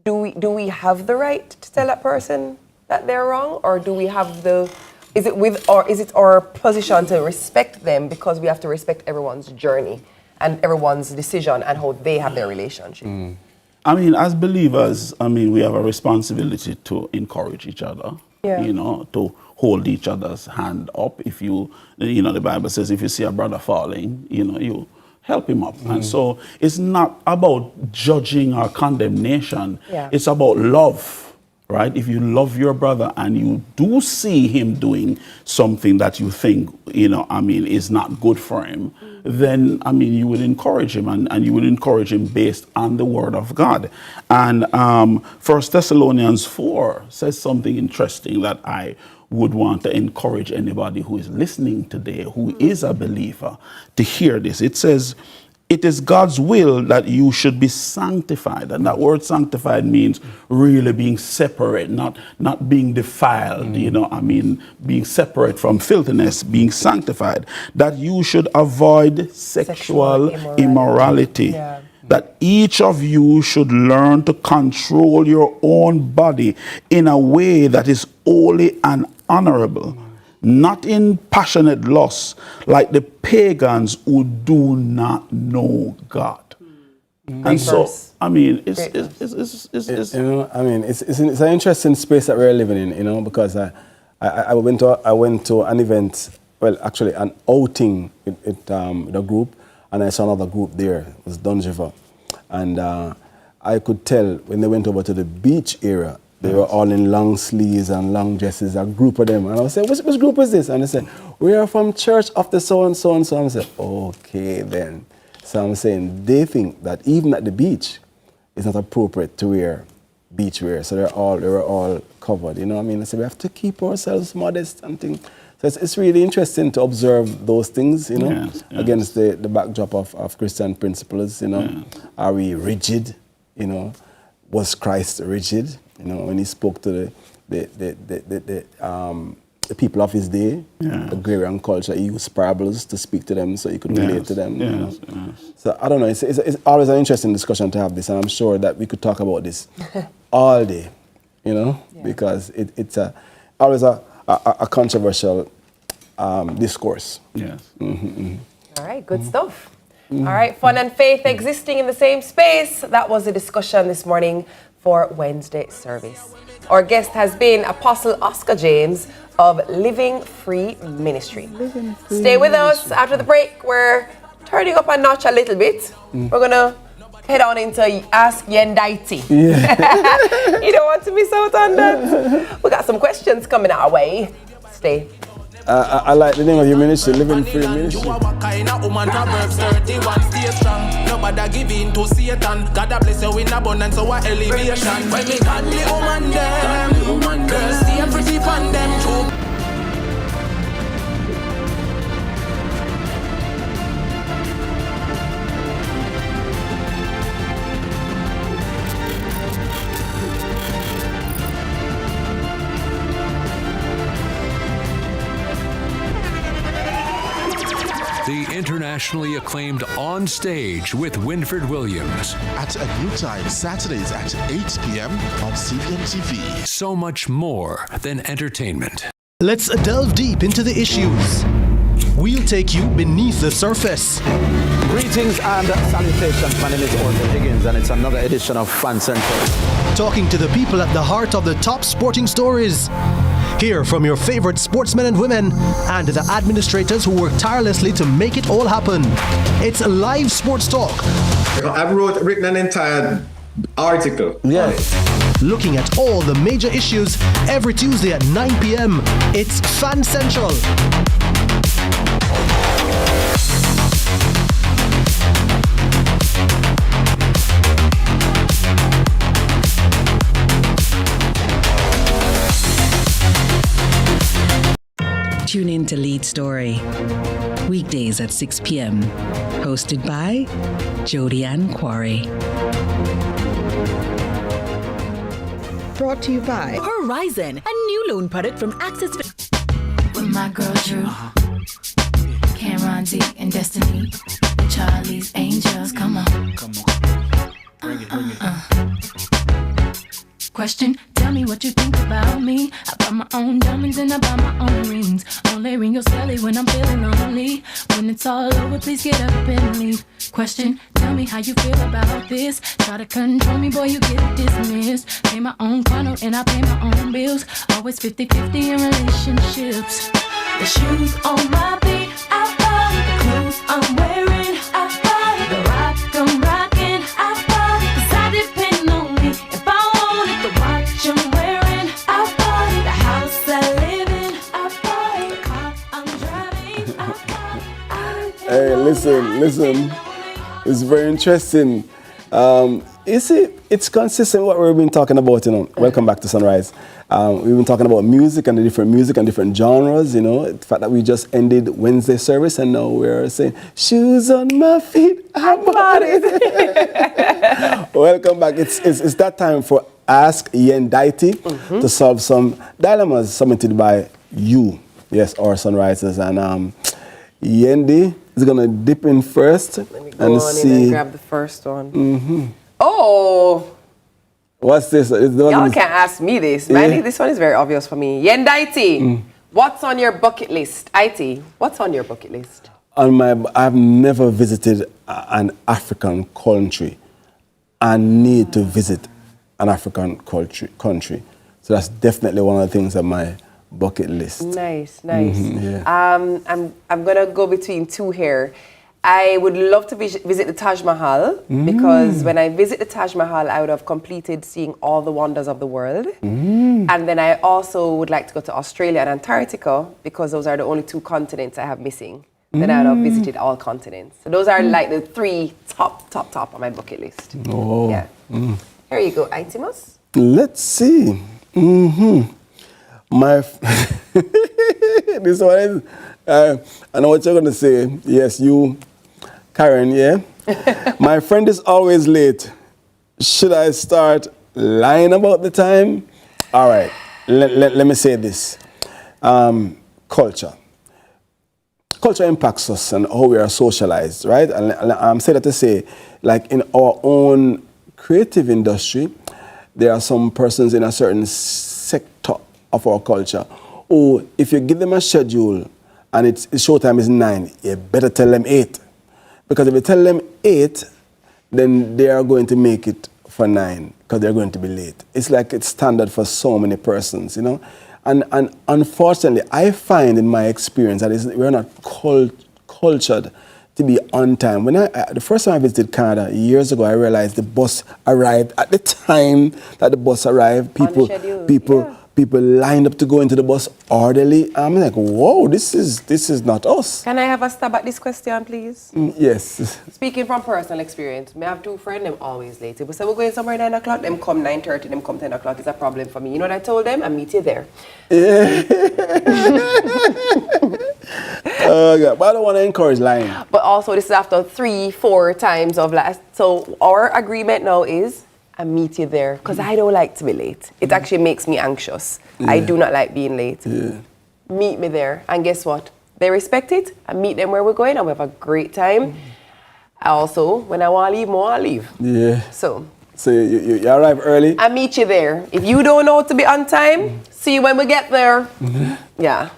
Do we have the right to tell that person that they're wrong? Or do we have is it our position to respect them because we have to respect everyone's journey and everyone's decision and how they have their relationship? I mean, as believers, I mean, we have a responsibility to encourage each other, you know, to hold each other's hand up. If you know, the Bible says if you see a brother falling, you know, you help him up. And so it's not about judging or condemnation. It's about love. Right? If you love your brother and you do see him doing something that you think, you know, I mean, is not good for him, then, I mean, you would encourage him, and you would encourage him based on the word of God. And 1 Thessalonians 4 says something interesting that I would want to encourage anybody who is listening today, who is a believer, to hear this. It says, it is God's will that you should be sanctified. And that word sanctified means really being separate, not being defiled, you know, I mean, being separate from filthiness, being sanctified. That you should avoid sexual immorality. that each of you should learn to control your own body in a way that is holy and honorable, not in passionate lust, like the pagans who do not know God. And so, I mean, it's you know, I mean, it's an interesting space that we're living in, you know, because I went to an event, well, actually an outing with the group, and I saw another group there. It was Dungiver, and I could tell when they went over to the beach area, they were all in long sleeves and long dresses, a group of them. And I was saying, which group is this? And they said, we are from church of the so-and-so and so. And I said, okay then. So I'm saying they think that even at the beach, it's not appropriate to wear beach wear. So they were all covered, you know what I mean? I said, we have to keep ourselves modest and things. So it's really interesting to observe those things, you know, against the backdrop of Christian principles, you know. Yeah. Are we rigid, you know? Was Christ rigid? You know, when he spoke to the people of his day, agrarian culture, he used parables to speak to them so he could relate to them. You know? So I don't know, it's always an interesting discussion to have this, and I'm sure that we could talk about this all day, you know, because it's always a controversial discourse. Yes. All right, good stuff. All right, fun and faith existing in the same space. That was the discussion this morning for Wednesday service. Our guest has been Apostle Oscar James of Living Free Ministry. Stay with us after the break. We're turning up a notch a little bit. We're going to head on into Ask Yendi. Yeah. You don't want to miss out on that. We got some questions coming our way. Stay. I like the name of your ministry, Living Free Ministry. You are what kind of woman, Proverbs 31, stay strong. Nobody give in to Satan. God bless you in abundance, so what elevation. When me godly woman them, girls stay pretty fun them too. The internationally acclaimed On Stage with Winford Williams. At a new time, Saturdays at 8 p.m. on CVMTV. So much more than entertainment. Let's delve deep into the issues. We'll take you beneath the surface. Greetings and salutations. My name is Orville Higgins, and it's another edition of Fan Central. Talking to the people at the heart of the top sporting stories. Hear from your favorite sportsmen and women and the administrators who work tirelessly to make it all happen. It's live sports talk. I've written an entire article. Yes. Looking at all the major issues every Tuesday at 9 p.m. It's Fan Central. Tune in to Lead Story, weekdays at 6 p.m. Hosted by Jody Ann Quarry. Brought to you by Horizon, a new loan product from Access. With my girl Drew, Cameron D and Destiny, Charlie's Angels, come on. Bring it. Question, tell me what you think about me. I buy my own diamonds and I buy my own rings. Only ring your celly when I'm feeling lonely. When it's all over, please get up and leave. Question, tell me how you feel about this. Try to control me, boy, you get dismissed. Pay my own condo and I pay my own bills. Always 50-50 in relationships. The shoes on my feet, I buy. The clothes I'm wearing, I buy. The rock I'm rocking, I buy. 'Cause I depend on me. If I want it, the watch I'm wearing, I buy. The house I live in, I buy. The car I'm driving, I buy. Hey, listen. It's very interesting. It's consistent with what we've been talking about, you know. Welcome back to Sunrise. We've been talking about music and the different music and different genres, you know. The fact that we just ended Wednesday service and now we're saying, shoes on my feet, I bought it. Welcome back. It's that time for Ask Yendi to solve some dilemmas submitted by you, yes, our Sunrisers. And Yendi, is going to dip in first Let me go and on see. in and grab the first one. Mm-hmm. Oh! What's this? Y'all can't ask me this, man. Yeah. This one is very obvious for me. Yendi, what's on your bucket list? IT, what's on your bucket list? I've never visited an African country. I need to visit an African country. So that's definitely one of the things on my bucket list. Nice. Yeah. I'm gonna go between two here. I would love to visit the Taj Mahal because when I visit the Taj Mahal, I would have completed seeing all the wonders of the world. And then I also would like to go to Australia and Antarctica because those are the only two continents I have missing. Then I would have visited all continents. So those are like the three top on my bucket list. Oh. Yeah. Here you go, Itimus. Let's see. This one is, I know what you're going to say. Yes, you, Karen, yeah? My friend is always late. Should I start lying about the time? All right, let me say this. Culture. Culture impacts us and how we are socialized, right? And I'm saying that to say, like in our own creative industry, there are some persons in a certain sector of our culture who, if you give them a schedule and its showtime is 9, you better tell them 8. Because if you tell them 8, then they are going to make it for 9 because they're going to be late. It's like it's standard for so many persons, you know? And unfortunately, I find in my experience that we're not cultured to be on time. When the first time I visited Canada years ago, I realized the bus arrived at the time that the bus arrived. People lined up to go into the bus orderly. I'm like, whoa, this is not us. Can I have a stab at this question, please? Yes. Speaking from personal experience, I have two friends, them always late. If we say we're going somewhere 9 o'clock, them come 9:30, them come 10 o'clock. It's a problem for me. You know what I told them? I meet you there. Yeah. But I don't want to encourage lying. But also, this is after 3-4 times of last. So our agreement now is I meet you there because I don't like to be late. It actually makes me anxious. Yeah. I do not like being late. Yeah. Meet me there. And guess what? They respect it. I meet them where we're going and we have a great time. I also, when I want to leave, more I leave. Yeah. So you arrive early? I meet you there. If you don't know to be on time, see you when we get there. Yeah.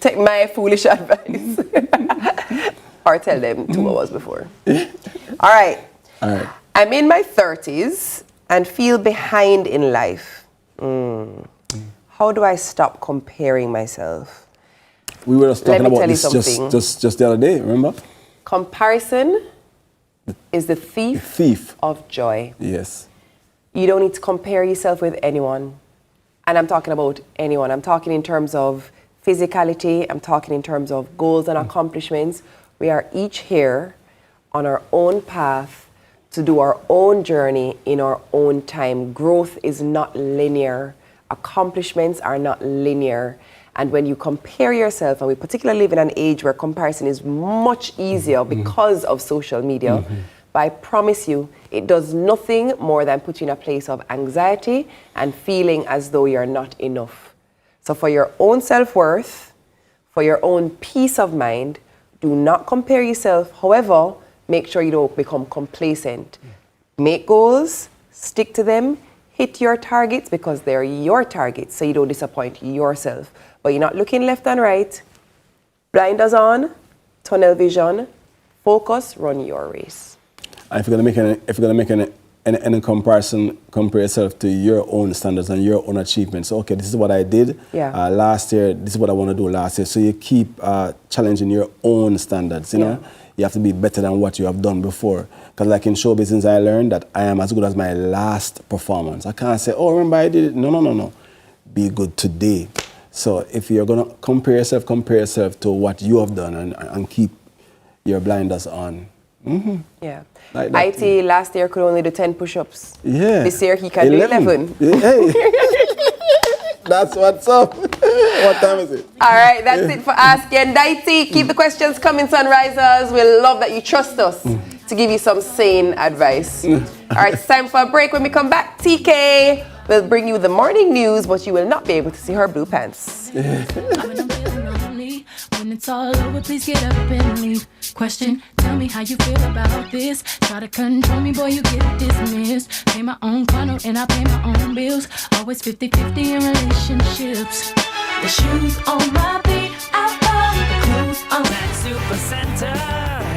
Take my foolish advice. Or tell them 2 hours before. All right. I'm in my 30s and feel behind in life. How do I stop comparing myself? We were just talking about this something. just the other day, remember? Comparison is the thief of joy. Yes. You don't need to compare yourself with anyone. And I'm talking about anyone. I'm talking in terms of physicality. I'm talking in terms of goals and accomplishments. We are each here on our own path to do our own journey in our own time. Growth is not linear. Accomplishments are not linear. And when you compare yourself, and we particularly live in an age where comparison is much easier because of social media, but I promise you, it does nothing more than put you in a place of anxiety and feeling as though you're not enough. So for your own self-worth, for your own peace of mind, do not compare yourself. However, make sure you don't become complacent. Make goals, stick to them, hit your targets because they're your targets so you don't disappoint yourself. But you're not looking left and right. Blinders on, tunnel vision, focus, run your race. If you're gonna make any comparison, compare yourself to your own standards and your own achievements. Okay, this is what I did last year. This is what I want to do last year. So you keep challenging your own standards. You know, you have to be better than what you have done before. Because like in show business, I learned that I am as good as my last performance. I can't say, oh, remember I did it. No. Be good today. So if you're gonna compare yourself to what you have done and keep your blinders on. Yeah. Like that. IT last year could only do 10 push-ups. Yeah. This year he can do 11. Hey. That's what's up. What time is it? All right, that's it for Ask Yendi. Keep the questions coming, Sunrisers. We love that you trust us to give you some sane advice. All right, it's time for a break. When we come back, TK will bring you the morning news, but you will not be able to see her blue pants. When it's all over, please get up and leave. Question, tell me how you feel about this. Try to control me, boy, you get dismissed. Pay my own condo and I pay my own bills. Always 50-50 in relationships. The shoes on my feet, I found the clothes on that Super Center.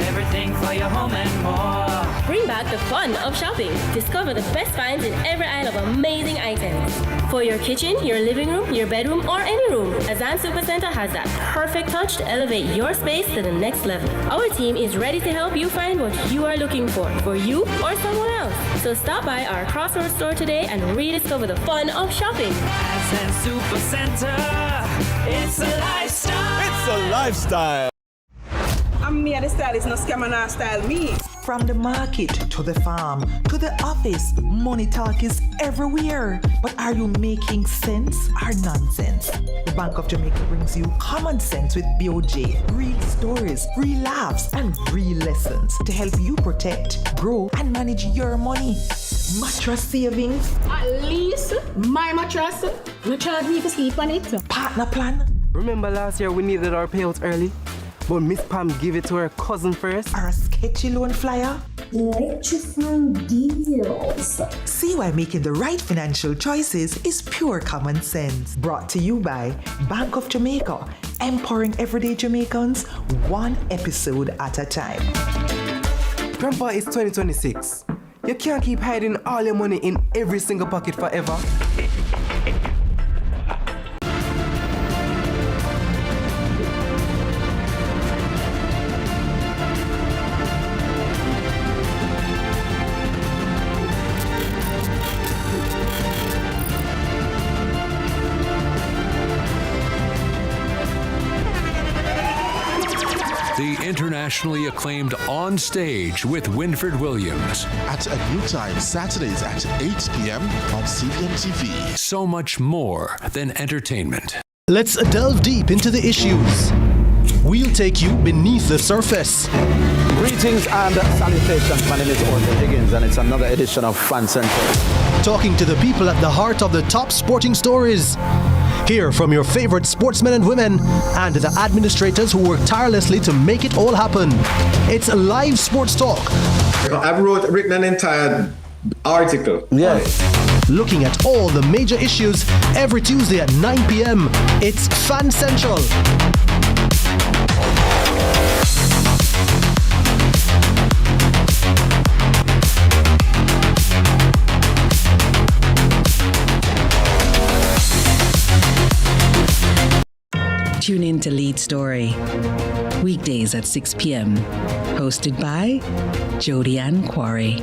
Everything for your home and more. Bring back the fun of shopping. Discover the best finds in every aisle of amazing items. For your kitchen, your living room, your bedroom, or any room, Azan Supercenter has that perfect touch to elevate your space to the next level. Our team is ready to help you find what you are looking for you or someone else. So stop by our Crossroads store today and rediscover the fun of shopping. Azan Supercenter, it's a lifestyle. It's a lifestyle. I'm me, the stylist, no scam and style me. From the market to the farm to the office, money talk is everywhere. But are you making sense or nonsense? The Bank of Jamaica brings you common sense with BOJ. Real stories, real laughs, and real lessons to help you protect, grow, and manage your money. Mattress savings. At least my mattress. No charge me to sleep on it. Partner plan. Remember last year we needed our payouts early? But Miss Pam gave it to her cousin first. Or a sketchy loan flyer. Electrifying deals. See why making the right financial choices is pure common sense. Brought to you by Bank of Jamaica, empowering everyday Jamaicans one episode at a time. Grandpa, it's 2026. You can't keep hiding all your money in every single pocket forever. The internationally acclaimed On Stage with Winfred Williams. At a new time, Saturdays at 8 p.m. on CVMTV. So much more than entertainment. Let's delve deep into the issues. We'll take you beneath the surface. Greetings and salutations. My name is Orville Higgins, and it's another edition of Fan Central. Talking to the people at the heart of the top sporting stories. Hear from your favorite sportsmen and women and the administrators who work tirelessly to make it all happen. It's live sports talk. I've written an entire article. Yes. Looking at all the major issues every Tuesday at 9 p.m. It's Fan Central. Tune in to Lead Story, weekdays at 6 p.m. Hosted by Jody Ann Quarry.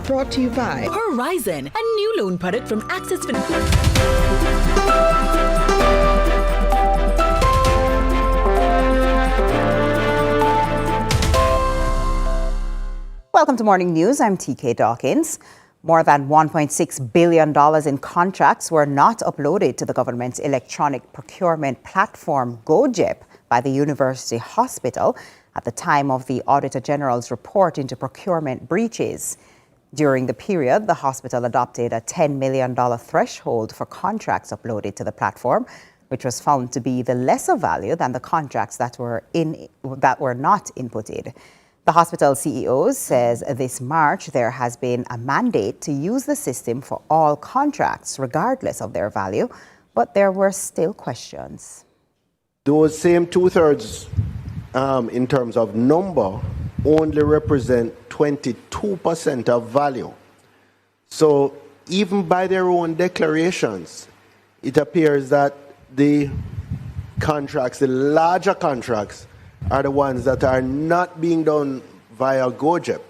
Brought to you by Horizon, a new loan product from Access Financial. Welcome to Morning News. I'm TK Dawkins. More than $1.6 billion in contracts were not uploaded to the government's electronic procurement platform, GoJEP, by the University Hospital at the time of the Auditor General's report into procurement breaches. During the period, the hospital adopted a $10 million threshold for contracts uploaded to the platform, which was found to be the lesser value than the contracts that were not inputted. The hospital CEO says this March there has been a mandate to use the system for all contracts, regardless of their value, but there were still questions. Those same two-thirds in terms of number only represent 22% of value. So even by their own declarations, it appears that the contracts, the larger contracts, are the ones that are not being done via GoJEP.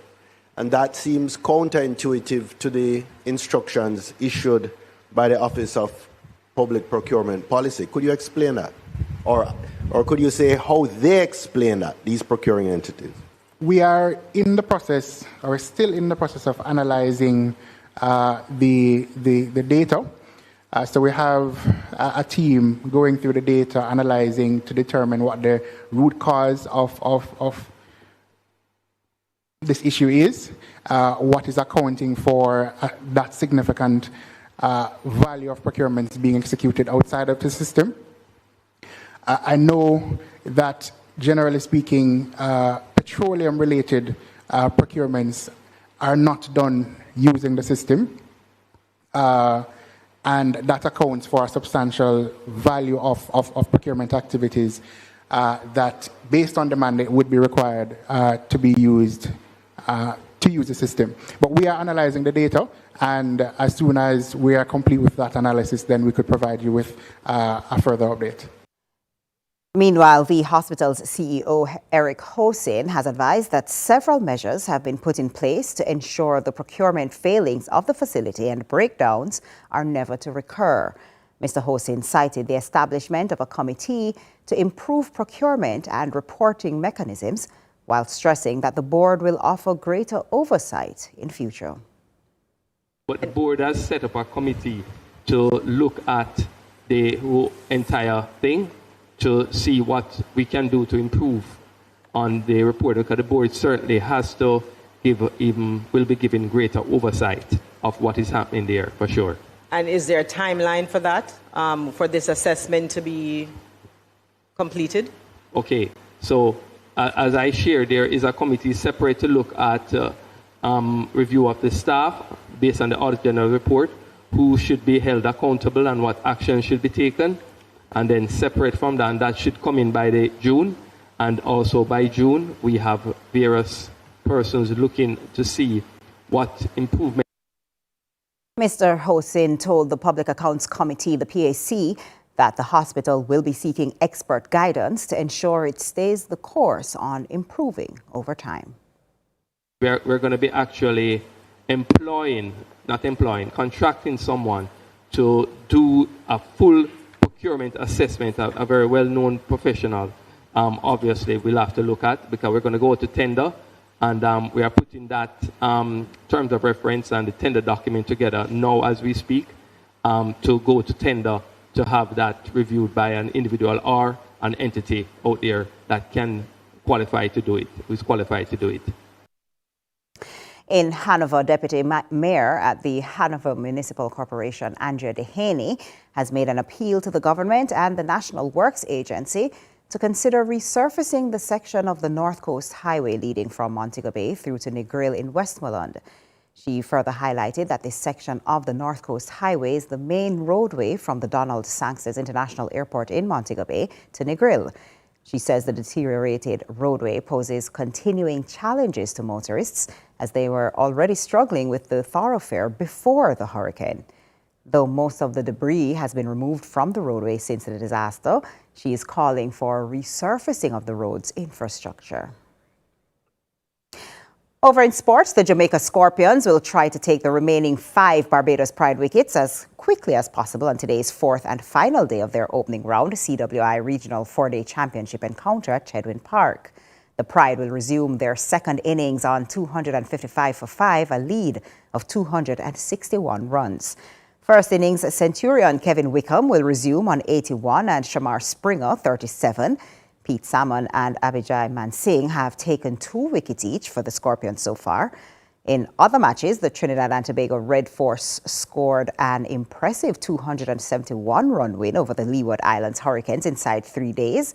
And that seems counterintuitive to the instructions issued by the Office of Public Procurement Policy. Could you explain that? Or could you say how they explain that, these procuring entities? We are in the process, or still in the process of analyzing the data. So we have a team going through the data, analyzing to determine what the root cause of this issue is, what is accounting for that significant value of procurements being executed outside of the system. I know that, generally speaking, petroleum-related procurements are not done using the system, and that accounts for a substantial value of procurement activities that, based on demand, it would be required to be used to use the system. But we are analyzing the data, and as soon as we are complete with that analysis, then we could provide you with a further update. Meanwhile, the hospital's CEO, Eric Hossein, has advised that several measures have been put in place to ensure the procurement failings of the facility and breakdowns are never to recur. Mr. Hossein cited the establishment of a committee to improve procurement and reporting mechanisms, while stressing that the board will offer greater oversight in future. But the board has set up a committee to look at the whole entire thing, to see what we can do to improve on the report, because the board certainly has to will be given greater oversight of what is happening there, for sure. And is there a timeline for that, for this assessment to be completed? Okay, so as I shared, there is a committee separate to look at review of the staff based on the Audit General report, who should be held accountable and what action should be taken. And then separate from that, and that should come in by the June. And also by June, we have various persons looking to see what improvement. Mr. Hossein told the Public Accounts Committee, the PAC, that the hospital will be seeking expert guidance to ensure it stays the course on improving over time. We're going to be actually contracting someone to do a full procurement assessment, a very well-known professional. Obviously, we'll have to look at, because we're going to go to tender, and we are putting that terms of reference and the tender document together now as we speak, to go to tender to have that reviewed by an individual or an entity out there that can qualify to do it, who's qualified to do it. In Hanover, Deputy Mayor at the Hanover Municipal Corporation, Andrea Dehaney, has made an appeal to the government and the National Works Agency to consider resurfacing the section of the North Coast Highway leading from Montego Bay through to Negril in Westmoreland. She further highlighted that this section of the North Coast Highway is the main roadway from the Donald Sangsters International Airport in Montego Bay to Negril. She says the deteriorated roadway poses continuing challenges to motorists, as they were already struggling with the thoroughfare before the hurricane. Though most of the debris has been removed from the roadway since the disaster, she is calling for resurfacing of the road's infrastructure. Over in sports, the Jamaica Scorpions will try to take the remaining 5 Barbados Pride wickets as quickly as possible on today's 4th and final day of their opening round CWI Regional 4-Day Championship encounter at Chedwin Park. The Pride will resume their second innings on 255 for 5, a lead of 261 runs. First innings Centurion Kevin Wickham will resume on 81 and Shamar Springer 37. Pete Salmon and Abijay Mansingh have taken 2 wickets each for the Scorpions so far. In other matches, the Trinidad and Tobago Red Force scored an impressive 271-run win over the Leeward Islands Hurricanes inside 3 days.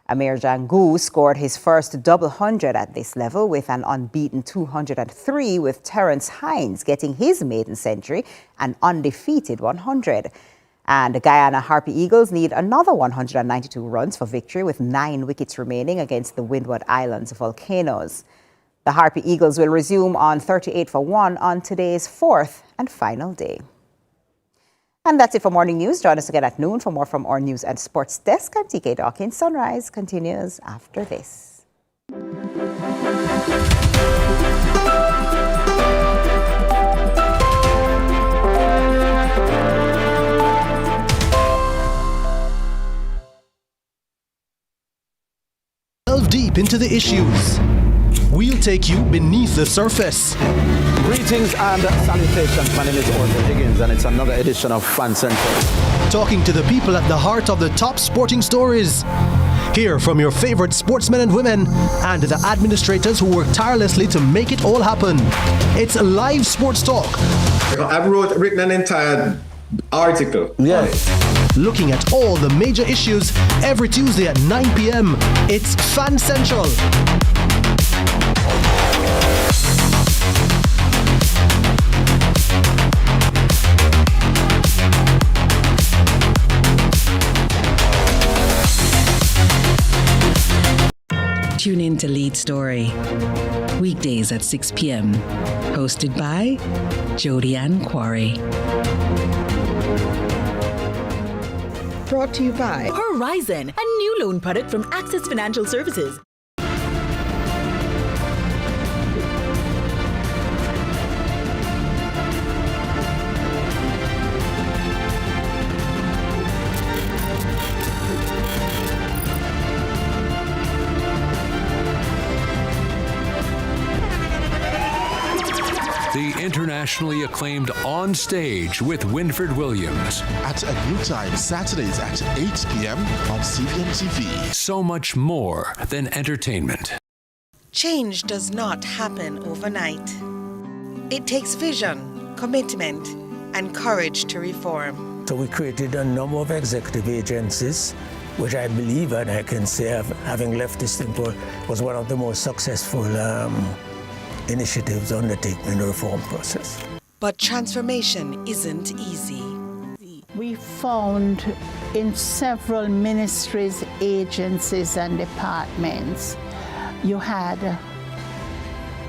Amir Jangu scored his first double hundred at this level with an unbeaten 203, with Terrence Hines getting his maiden century, an undefeated 100. And the Guyana Harpy Eagles need another 192 runs for victory, with 9 wickets remaining against the Windward Islands Volcanoes. The Harpy Eagles will resume on 38 for 1 on today's 4th and final day. And that's it for Morning News. Join us again at noon for more from our News and Sports Desk. I'm TK Dawkins. Sunrise continues after this. Delve deep into the issues. We'll take you beneath the surface. Greetings and salutations. My name is Orville Higgins, and it's another edition of Fan Central. Talking to the people at the heart of the top sporting stories. Hear from your favorite sportsmen and women and the administrators who work tirelessly to make it all happen. It's live sports talk. I've written an entire article. Yes. Looking at all the major issues every Tuesday at 9 p.m. It's Fan Central. Tune in to Lead Story, weekdays at 6 p.m. Hosted by Jody-Ann Quarry. Brought to you by Horizon, a new loan product from Access Financial Services. The internationally acclaimed On Stage with Winfred Williams. At a new time, Saturdays at 8 p.m. on CVMTV. So much more than entertainment. Change does not happen overnight. It takes vision, commitment, and courage to reform. So we created a number of executive agencies, which I believe, and I can say, having left this thing, was one of the most successful initiatives undertaken in the reform process. But transformation isn't easy. We found in several ministries, agencies, and departments, you had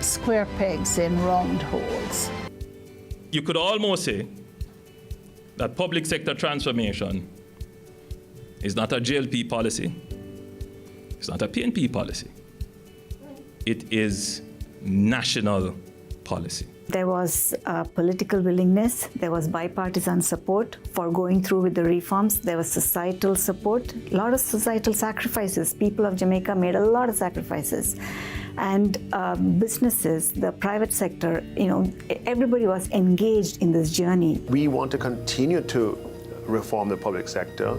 square pegs in round holes. You could almost say that public sector transformation is not a GLP policy, it's not a PNP policy. It is national policy. There was political willingness, there was bipartisan support for going through with the reforms, there was societal support, a lot of societal sacrifices. People of Jamaica made a lot of sacrifices. And businesses, the private sector, everybody was engaged in this journey. We want to continue to reform the public sector,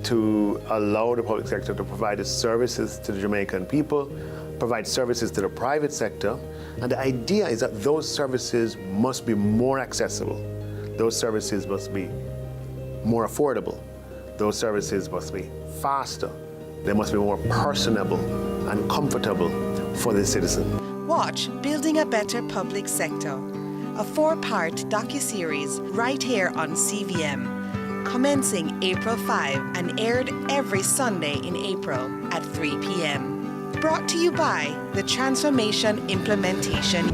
to allow the public sector to provide the services to the Jamaican people, provide services to the private sector, and the idea is that those services must be more accessible. Those services must be more affordable. Those services must be faster. They must be more personable and comfortable for the citizen. Watch Building a Better Public Sector, a 4-part docuseries right here on CVM, commencing April 5 and aired every Sunday in April at 3 p.m. Brought to you by the Transformation Implementation.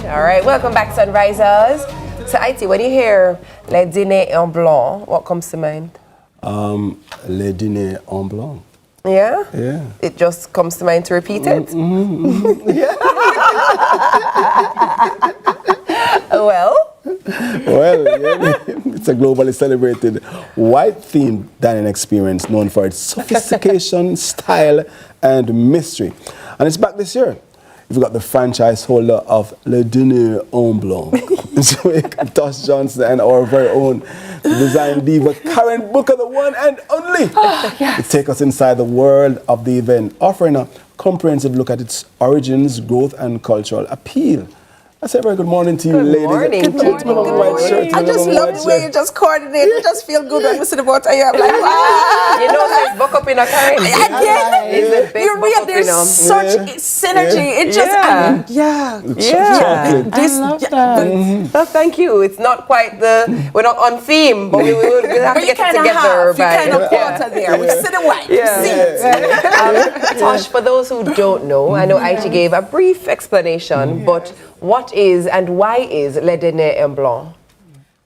All right, welcome back, Sunrisers. So, Aiti, when you hear Le Dîner en Blanc, what comes to mind? Le Dîner en Blanc. Yeah? Yeah. It just comes to mind to repeat it? Well, it's a globally celebrated white-themed dining experience known for its sophistication, style, and mystery. And it's back this year. We've got the franchise holder of Le Dîner en Blanc, Jamaican Tosh Johnson, and our very own design diva, Karen Booker, the one and only, to take us inside the world of the event, offering a comprehensive look at its origins, growth, and cultural appeal. I say very good morning to you, ladies. Good morning. I just love the way you just coordinate. You just feel good when we see the both of you. I'm like, wow. You know, there's buck up in a Karen. Again, you realize there's such synergy. It just, I love that. Well, thank you. It's not quite we're not on theme, but we'll have to get it together. You kind of quarter there. We sit away. Tosh, for those who don't know, I know Aiti gave a brief explanation, but what is and why is Le Dîner en Blanc?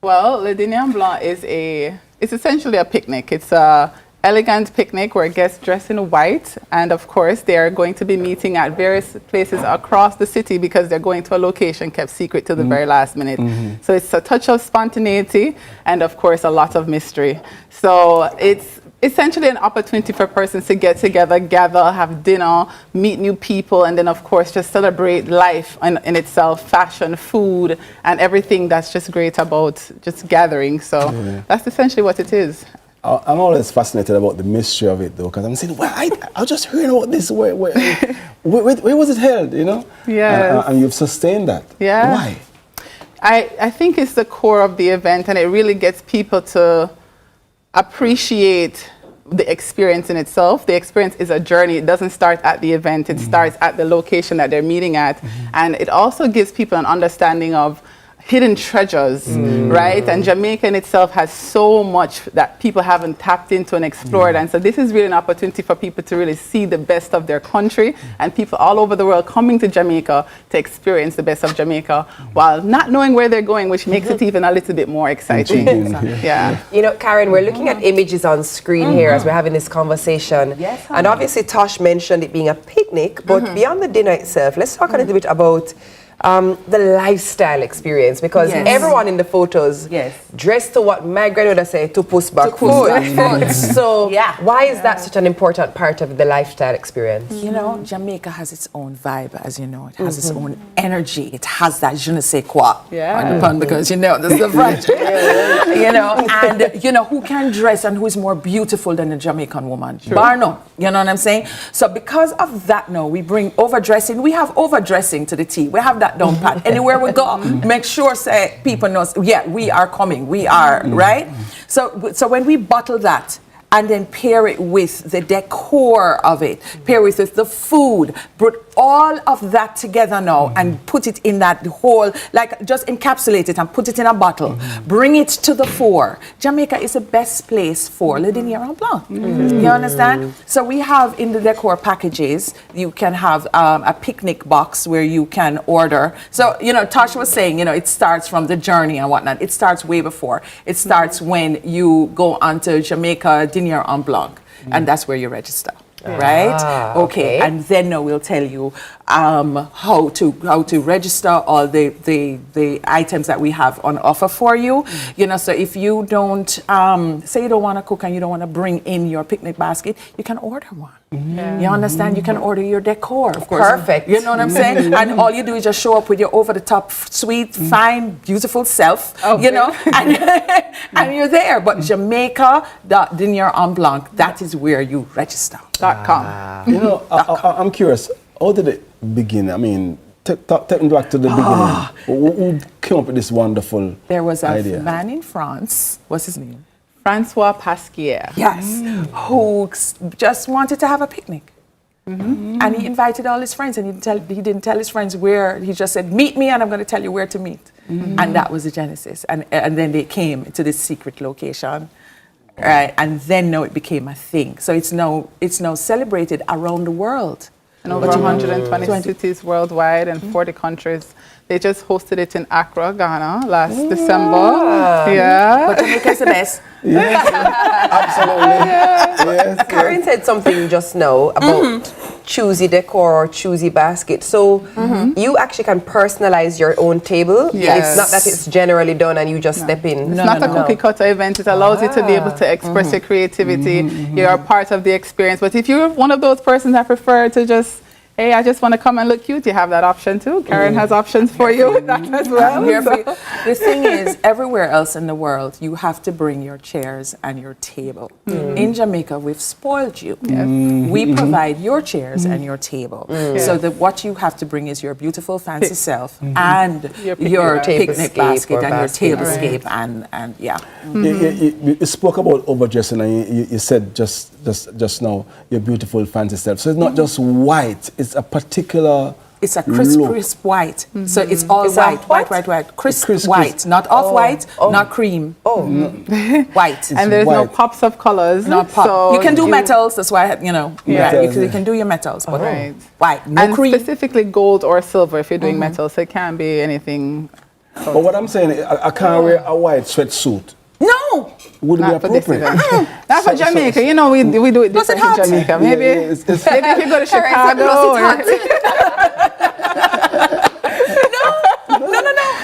Well, Le Dîner en Blanc is it's essentially a picnic. It's a elegant picnic where guests dress in white, and of course they are going to be meeting at various places across the city because they're going to a location kept secret to the very last minute. So it's a touch of spontaneity and of course a lot of mystery. So it's essentially an opportunity for persons to get together, gather, have dinner, meet new people, and then of course just celebrate life in itself, fashion, food, and everything that's just great about just gathering. So that's essentially what it is. I'm always fascinated about the mystery of it, though, because I'm saying, well, I was just hearing about this. Where was it held, you know? Yes. And you've sustained that. Yeah. Why? I think it's the core of the event, and it really gets people to appreciate the experience in itself. The experience is a journey. It doesn't start at the event. It starts at the location that they're meeting at. And it also gives people an understanding of hidden treasures, right? And Jamaica in itself has so much that people haven't tapped into and explored. And so this is really an opportunity for people to really see the best of their country, and people all over the world coming to Jamaica to experience the best of Jamaica while not knowing where they're going, which makes it even a little bit more exciting. Yeah. You know, Karen, we're looking at images on screen here as we're having this conversation. Yes, and obviously Tosh mentioned it being a picnic, but beyond the dinner itself, let's talk a little bit about the lifestyle experience, because everyone in the photos dressed to what my grandmother said, to push back foot. So why is that such an important part of the lifestyle experience? You know, Jamaica has its own vibe, as you know. It has its own energy. It has that je ne sais quoi. On the pun, because you know, this is the French. You know, and you know, who can dress and who is more beautiful than a Jamaican woman? Bar none. You know what I'm saying? So because of that, no, we bring overdressing. We have overdressing to the T. We have that down pat. Anywhere we go, make sure say people know, yeah, we are coming, we are, right? So when we bottle that and then pair it with the decor of it, pair with the food, put all of that together now and put it in that whole, like just encapsulate it and put it in a bottle. Bring it to the fore. Jamaica is the best place for Le Dîner en Blanc. You understand? So we have in the decor packages, you can have a picnic box where you can order. So, you know, Tosh was saying, you know, it starts from the journey and whatnot. It starts way before. It starts when you go onto Jamaica Dîner en Blanc, and that's where you register. Right? Okay. And then we'll tell you how to register all the items that we have on offer for you. You know, so if you don't say you don't want to cook and you don't want to bring in your picnic basket, you can order one. You understand? You can order your decor, of course. Perfect. You know what I'm saying? And all you do is just show up with your over-the-top, sweet, fine, beautiful self, you know, and you're there. But Jamaica, the Dîner en Blanc, that is where you register. You know, I'm curious, how did it begin? I mean, take me back to the beginning. Who came up with this wonderful There was a idea? man in France, what's his name? Francois Pasquier. Yes, who just wanted to have a picnic. And he invited all his friends, and he didn't tell his friends where. He just said, meet me and I'm going to tell you where to meet. And that was the genesis. And then they came to this secret location. Right, and then now it became a thing. So it's now celebrated around the world. In over 120 cities worldwide and 40 countries. They just hosted it in Accra, Ghana last December. Yeah. But Jamaica's the best. Yes, absolutely. Yes, Karen said something just now about choosy decor or choosy basket. So you actually can personalize your own table. Yes. It's not that it's generally done and you just step in. It's not a cookie cutter event. It allows you to be able to express your creativity. You're a part of the experience. But if you're one of those persons that prefer to just, hey, I just want to come and look cute, you have that option too. Karen has options for you with that as well. The thing is, everywhere else in the world, you have to bring your chairs and your table. In Jamaica, we've spoiled you. We provide your chairs and your table. So that what you have to bring is your beautiful, fancy self and your picnic basket and your tablescape and yeah. You spoke about overdressing, and you said just now your beautiful, fancy self. So it's not just white. It's a particular. It's a crisp white. So it's all white. Crisp white. Not off-white, not cream. White. And there's no pops of colors. Not pop. So you can do metals, that's why, you know, you can do your metals, but white, no and cream. Specifically gold or silver if you're doing metals. So it can't be anything. But what I'm saying, I can't wear a white sweatsuit. No! Wouldn't be appropriate. Not for Jamaica. You know, we do it different in Jamaica. Maybe if you go to Chicago No,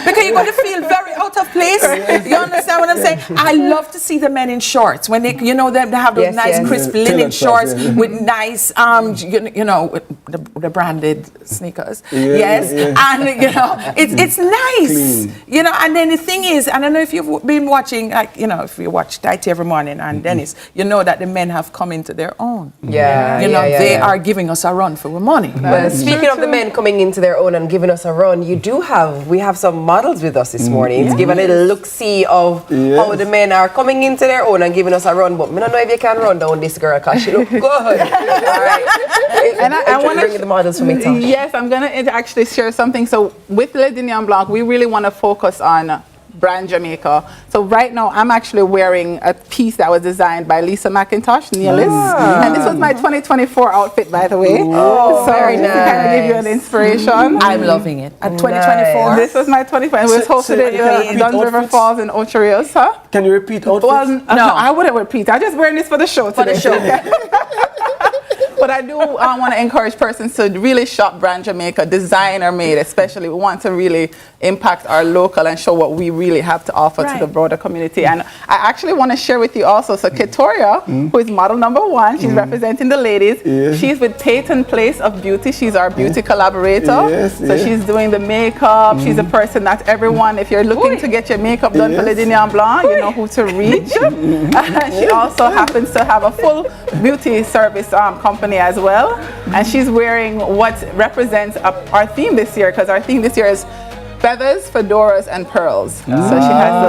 because you're going to feel very out of place. You understand what I'm saying? I love to see the men in shorts when they, you know, they have those nice crisp linen shorts with nice, you know, with the branded sneakers. And you know, it's nice. Clean. You know, and then the thing is, I don't know if you've been watching, like, you know, if you watch Tighty every morning and Dennis, you know that the men have come into their own. You know, they are giving us a run for our money. Well, speaking of the men coming into their own and giving us a run, we have some models with us this morning to give a little look-see of how the men are coming into their own and giving us a run. But I don't know if you can run down this girl because she looks good. All right. And I want to bring the models for me, Tom. Yes, I'm going to actually share something. So with Le Dîner Blanc, we really want to focus on brand Jamaica. So right now I'm actually wearing a piece that was designed by Lisa McIntosh, Neilist. And this was my 2024 outfit, by the way. Oh, so very nice. To kind of give you an inspiration. I'm loving it. At 2024? This was my 2024. It was hosted at Duns River Falls in Ocho Rios, huh? Can you repeat outfits? Well, no, I wouldn't repeat. I'm just wearing this for the show today. For the show. But I do want to encourage persons to really shop brand Jamaica, designer made especially. We want to really impact our local and show what we really have to offer to the broader community. And I actually want to share with you also, so Ketoria, who is model number 1, she's representing the ladies. She's with Peyton Place of Beauty. She's our beauty collaborator. So she's doing the makeup. She's a person that everyone, if you're looking to get your makeup done for Le Dîner Blanc, you know who to reach. She also happens to have a full beauty service company as well, and she's wearing what represents our theme this year, because our theme this year is feathers, fedoras, and pearls. So she has the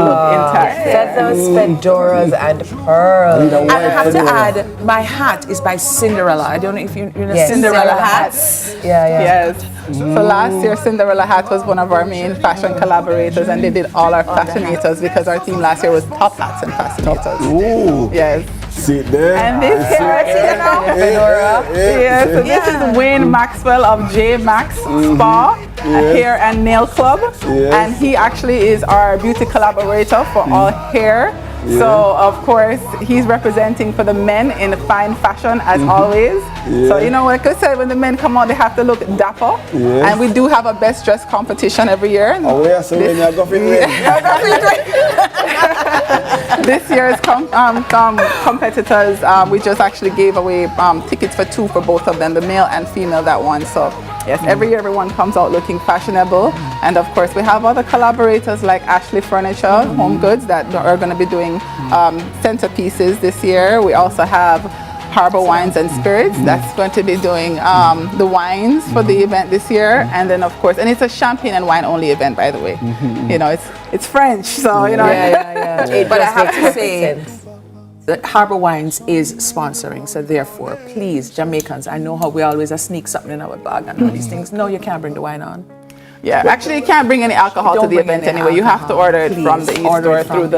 look intact. Feathers, fedoras, and pearls. And I have to add, my hat is by Cinderella. I don't know if you know Cinderella hats. Yes. So last year, Cinderella Hat was one of our main fashion collaborators, and they did all our fascinators because our theme last year was top hats and fascinators. Ooh. Yes. See there. And this here, fedora. So this is Wayne Maxwell of J Max Spa, Hair and Nail Club, and he actually is our beauty collaborator for all hair. So of course he's representing for the men in fine fashion as always. So you know, like I said, when the men come out, they have to look dapper. And we do have a best dress competition every year. This year's competitors, we just actually gave away tickets for 2 for both of them, the male and female that won. So yes, every year everyone comes out looking fashionable. And of course we have other collaborators like Ashley Furniture, Home Goods, that are going to be doing centerpieces this year. We also have Harbor Wines and Spirits that's going to be doing the wines for the event this year. And then of course, and it's a champagne and wine only event, by the way. You know, it's French, so you know. But I have to say that Harbor Wines is sponsoring, so therefore, please, Jamaicans, I know how we always sneak something in our bag and all these things. No, you can't bring the wine on. Yeah, actually you can't bring any alcohol to the event anyway. You have to order it from the e-store through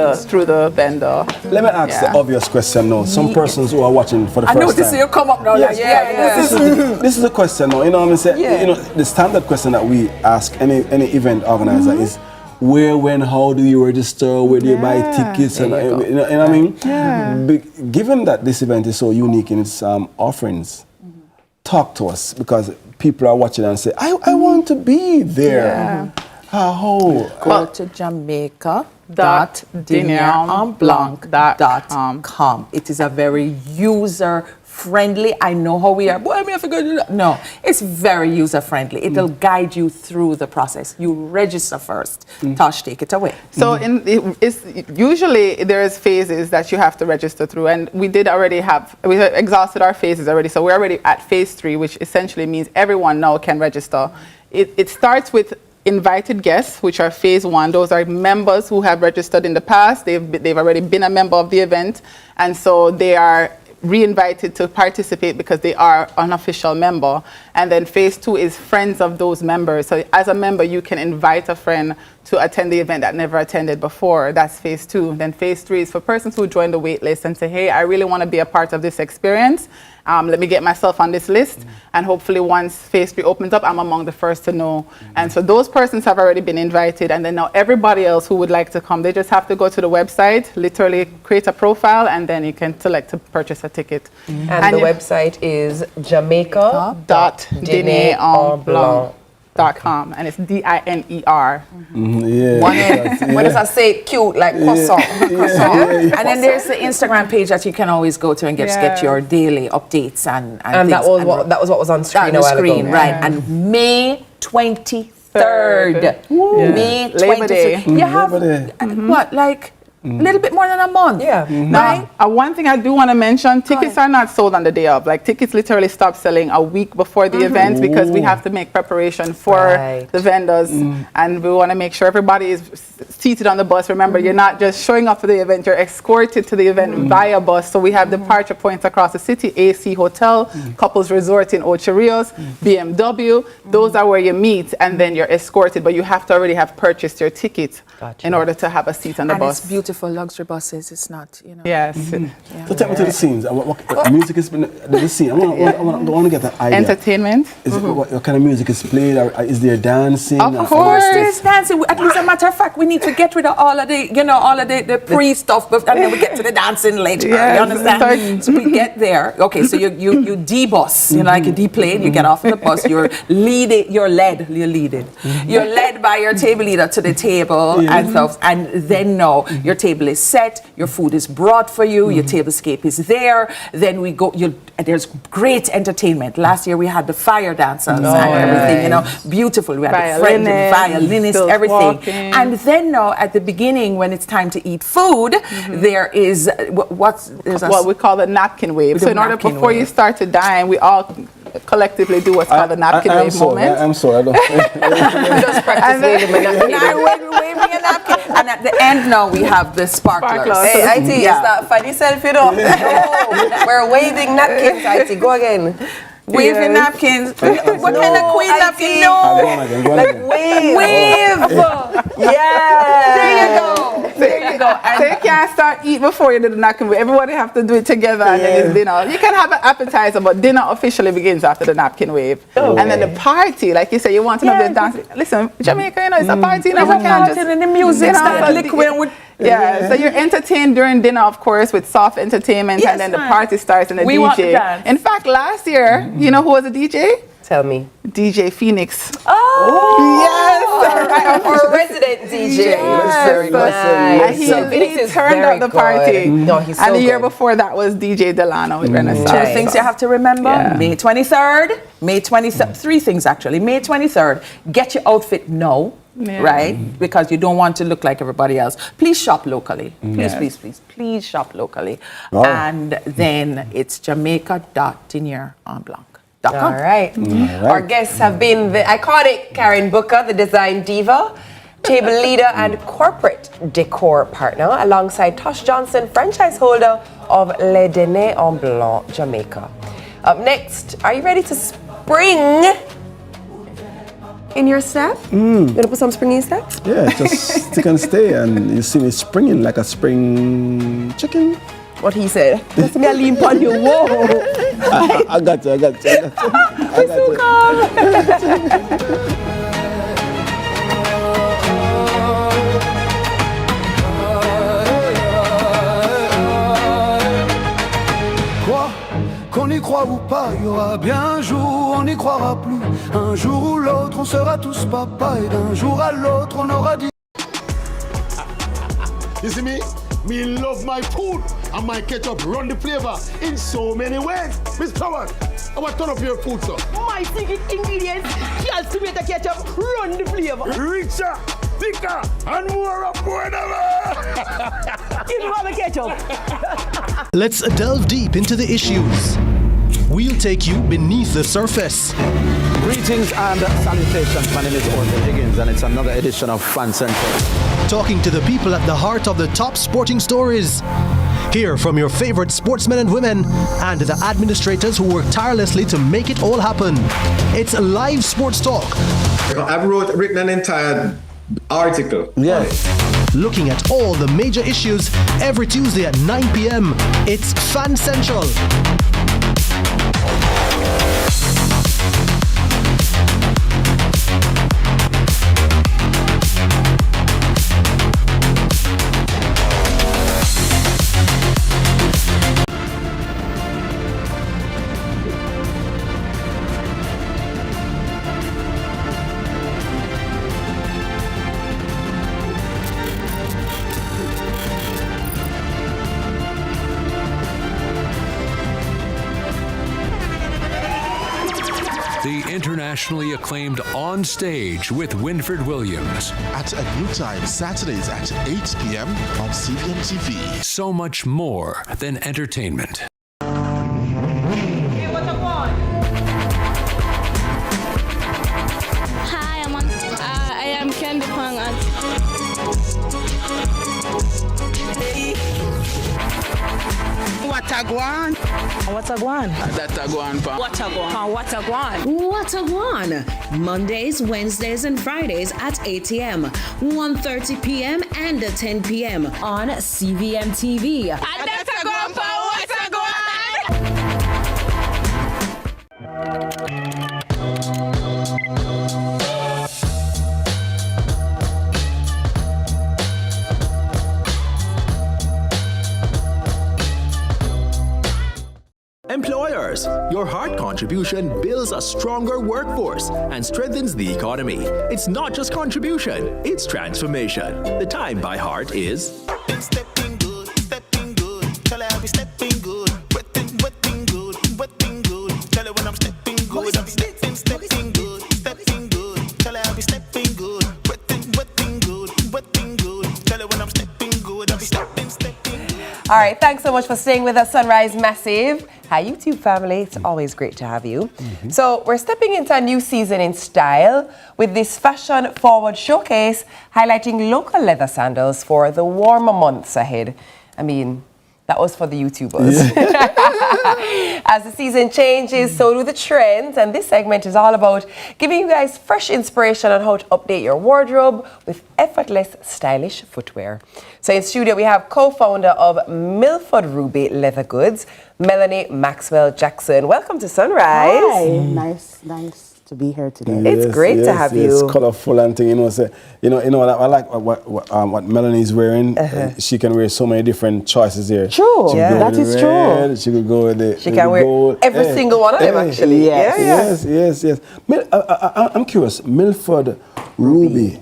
the vendor. Let me ask the obvious question now. Some persons who are watching for the first time. I know this will come up now. This is a question now. You know what I'm saying? You know, the standard question that we ask any event organizer is, where, when, how do you register? Where do you buy tickets? And you know what I mean? Given that this event is so unique in its offerings, talk to us, because people are watching and say, I want to be there. How? Go to Jamaica.dinerblanc.com. It is a very user-friendly. I know how we are. Boy, I forgot to do that. No, it's very user-friendly. It'll guide you through the process. You register first. Tosh, take it away. So usually there's phases that you have to register through, and we exhausted our phases already. So we're already at phase 3, which essentially means everyone now can register. It starts with invited guests, which are phase 1. Those are members who have registered in the past. They've already been a member of the event, and so they are re-invited to participate because they are an official member. And then phase 2 is friends of those members. So as a member, you can invite a friend to attend the event that never attended before. That's phase 2. Then phase 3 is for persons who join the wait list and say, hey, I really want to be a part of this experience. Let me get myself on this list. And hopefully once phase 3 opens up, I'm among the first to know. And so those persons have already been invited. And then now everybody else who would like to come, they just have to go to the website, literally create a profile, and then you can select to purchase a ticket. And the website is Jamaica.dinerblanc. dinner.com, and it's DINER. Yeah. When does I say it cute, like croissant? And then there's the Instagram page that you can always go to and get your daily updates and that was what was on screen a while ago. Right. And May 23rd. May 23rd. You have what, like a little bit more than a month. Yeah. Now, one thing I do want to mention, tickets are not sold on the day of. Like, tickets literally stop selling a week before the event because we have to make preparation for the vendors. And we want to make sure everybody is seated on the bus. Remember, you're not just showing up for the event, you're escorted to the event via bus. So we have departure points across the city, AC Hotel, Couples Resort in Ocho Rios, BMW. Those are where you meet, and then you're escorted. But you have to already have purchased your ticket in order to have a seat on the bus. It's beautiful luxury buses. It's not, you know. Yes. So take me to the scenes. What music is the scene? I want to get an idea. Entertainment. Is it, what kind of music is played? Or is there dancing? Of course, there's dancing. At least, a matter of fact, we need to get rid of all of the, all of the pre-stuff, and then we get to the dancing later. Yes. You understand? So we get there. Okay, so you D-bus, like a D-plane. You get off of the bus. You're led by your table leader to the table and stuff, and then your table is set, your food is brought for you, your tablescape is there. Then we go. There's great entertainment. Last year we had the fire dancers and everything. Beautiful. We had the violinists, everything. Walking. And then at the beginning, when it's time to eat food, there is what we call the napkin wave. So in order before you start to dine, we all collectively do what's called the napkin wave moment. I'm sorry. I don't. Just practice waving a waving a napkin. And at the end now we have the sparklers. Hey, IT, it's not funny self, No, we're waving napkins, IT. Go again. Waving napkins. What kind of queen napkin? No. Like wave. Yeah. There you go. So you can't start eat before you do the napkin wave. Everybody have to do it together and then it's dinner. You can have an appetizer, but dinner officially begins after the napkin wave. And then the party, like you say, you want to know the dance. Listen, Jamaica, it's a party. It's a party and the music starts liquid. So you're entertained during dinner, of course, with soft entertainment, and then the party starts and the DJ. Want to dance. In fact, last year, you know who was a DJ? Tell me. DJ Phoenix. Yes. Our resident DJ. Yes. Very nice. And he turned up the party. No, he's so And the year good. before that was DJ Delano with Renaissance. Two things you have to remember. May 23rd. May 23rd. Three things actually. May 23rd. Get your outfit now. Right? Because you don't want to look like everybody else. Please shop locally. Please shop locally. And then it's jamaica.dinner.com. All right. Our guests have been the iconic Karen Booker, the design diva, table leader and corporate decor partner, alongside Tosh Johnson, franchise holder of Le Dîner en Blanc, Jamaica. Up next, are you ready to spring in your step? You gonna put some spring in your step? Yeah, just stick and stay, and you see me springing like a spring chicken. What he said. Just me a lean on you. Whoa. I got you. Qu'on y croit ou pas, il y aura bien un jour, on n'y croira plus. Un jour ou l'autre, on sera tous papa, et d'un jour à l'autre, on aura dit. You see me? Me love my food and my ketchup run the flavor in so many ways. Miss Power, I want to turn up your food, sir. My secret ingredients, just to make the ketchup run the flavor. Richer, thicker, and more affordable. You love the ketchup. Let's delve deep into the issues. We'll take you beneath the surface. Greetings and salutations. My name is Orville Higgins, and it's another edition of Fan Central. Talking to the people at the heart of the top sporting stories. Hear from your favorite sportsmen and women and the administrators who work tirelessly to make it all happen. It's live sports talk. I've written an entire article. Looking at all the major issues every Tuesday at 9 p.m. It's Fan Central. internationally acclaimed On Stage with Winfred Williams. At a new time, Saturdays at 8 p.m. on CVM TV. So much more than entertainment. Hi, I am Kendi Pang. Watagwan. Watagwan. Datagwan. Watagwan. Watagwan. Mondays, Wednesdays, and Fridays at 8 a.m., 1:30 p.m., and 10 p.m. on CVM TV. Datagwan pa Watagwan. Employers, your hard contribution builds a stronger workforce and strengthens the economy. It's not just contribution, it's transformation. The time by heart is Stepping good, tell her I'll be stepping good, wetting good, tell her when I'm stepping good, I'll be stepping good, tell her I'll be stepping good, wetting good, tell her when I'm stepping good, I'll be stepping good. All right, thanks so much for staying with us, Sunrise Massive. Hi, YouTube family. It's always great to have you. So we're stepping into a new season in style with this fashion-forward showcase highlighting local leather sandals for the warmer months ahead. I mean, that was for the YouTubers. As the season changes, so do the trends. And this segment is all about giving you guys fresh inspiration on how to update your wardrobe with effortless, stylish footwear. So in studio, we have co-founder of Milford Ruby Leather Goods, Melanie Maxwell Jackson. Welcome to Sunrise. Hi. Nice to be here today. It's great to have you. It's colorful and thing, I like what Melanie's wearing. She can wear so many different choices here. True, that is true. She could go with the She can wear gold. every single one of them, actually. Yes. I'm curious, Milford Ruby.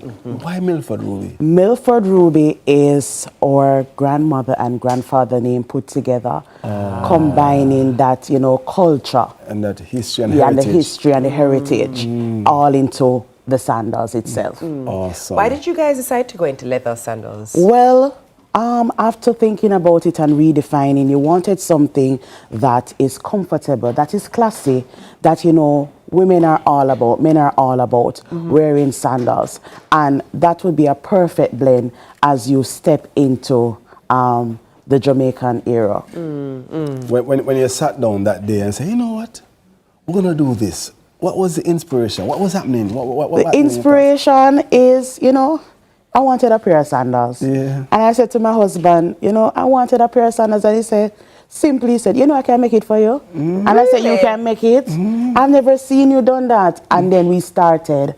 Why Milford Ruby? Milford Ruby is our grandmother and grandfather name put together, combining that, culture. And that history and heritage. And the history and the heritage, all into the sandals itself. Awesome. Why did you guys decide to go into leather sandals? Well, after thinking about it and redefining, you wanted something that is comfortable, that is classy, that, women are all about, men are all about wearing sandals. And that would be a perfect blend as you step into the Jamaican era. When you sat down that day and said, you know what, we're going to do this. What was the inspiration? What was happening? What the inspiration is, I wanted a pair of sandals. Yeah. And I said to my husband, I wanted a pair of sandals. And he said, I can make it for you. And I said, you can make it? I've never seen you done that. And then we started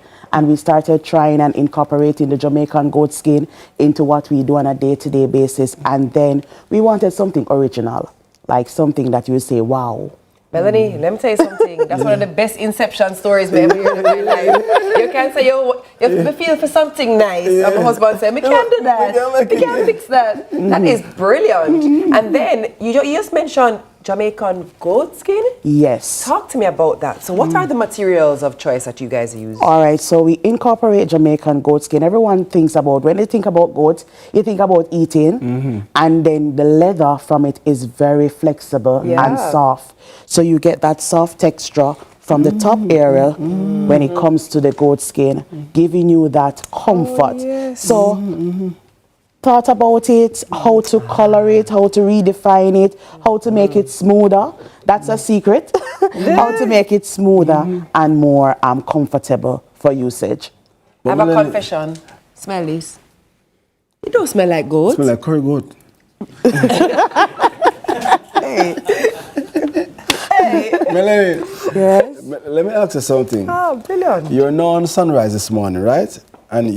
trying and incorporating the Jamaican goat skin into what we do on a day-to-day basis. And then we wanted something original, like something that you say, wow. Melanie, let me tell you something. That's one of the best inception stories we ever heard in my life. You can say, you feel for something nice. And my husband said, we can't do that. We can't fix that. That is brilliant. And then you just mentioned Jamaican goat skin? Yes. Talk to me about that. So what are the materials of choice that you guys use? All right, so we incorporate Jamaican goat skin. Everyone thinks about, when they think about goats, you think about eating, and then the leather from it is very flexible and soft. So you get that soft texture from the top area when it comes to the goat skin, giving you that comfort. So thought about it, how to color it, how to redefine it, how to make it smoother. That's a secret. How to make it smoother and more comfortable for usage. I have a confession. Smell this. It don't smell like goat. Smell like curry goat. Hey. Melanie. Yes? Let me ask you something. Oh, brilliant. You're now on Sunrise this morning, right? And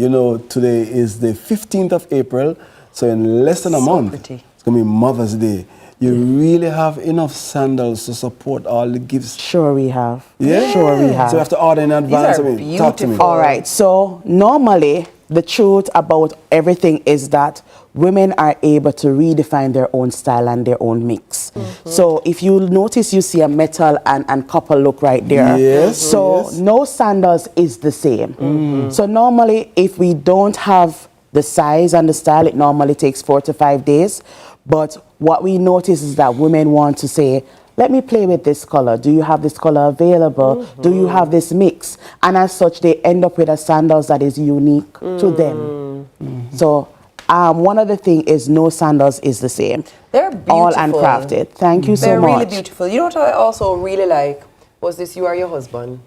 today is the 15th of April, so in less than a month, it's going to be Mother's Day. You really have enough sandals to support all the gifts? Sure we have. Yeah? Sure we have. So you have to order in advance? Talk to me. All right, so normally the truth about everything is that women are able to redefine their own style and their own mix. So if you notice, you see a metal and copper look right there. Yes. So no sandals is the same. So normally, if we don't have the size and the style, it normally takes 4 to 5 days. But what we notice is that women want to say, let me play with this color. Do you have this color available? Do you have this mix? And as such, they end up with a sandals that is unique to them. So one other thing is no sandals is the same. They're beautiful. All handcrafted. Thank you so They're much. really beautiful. You know what I also really like was this You Are Your Husband.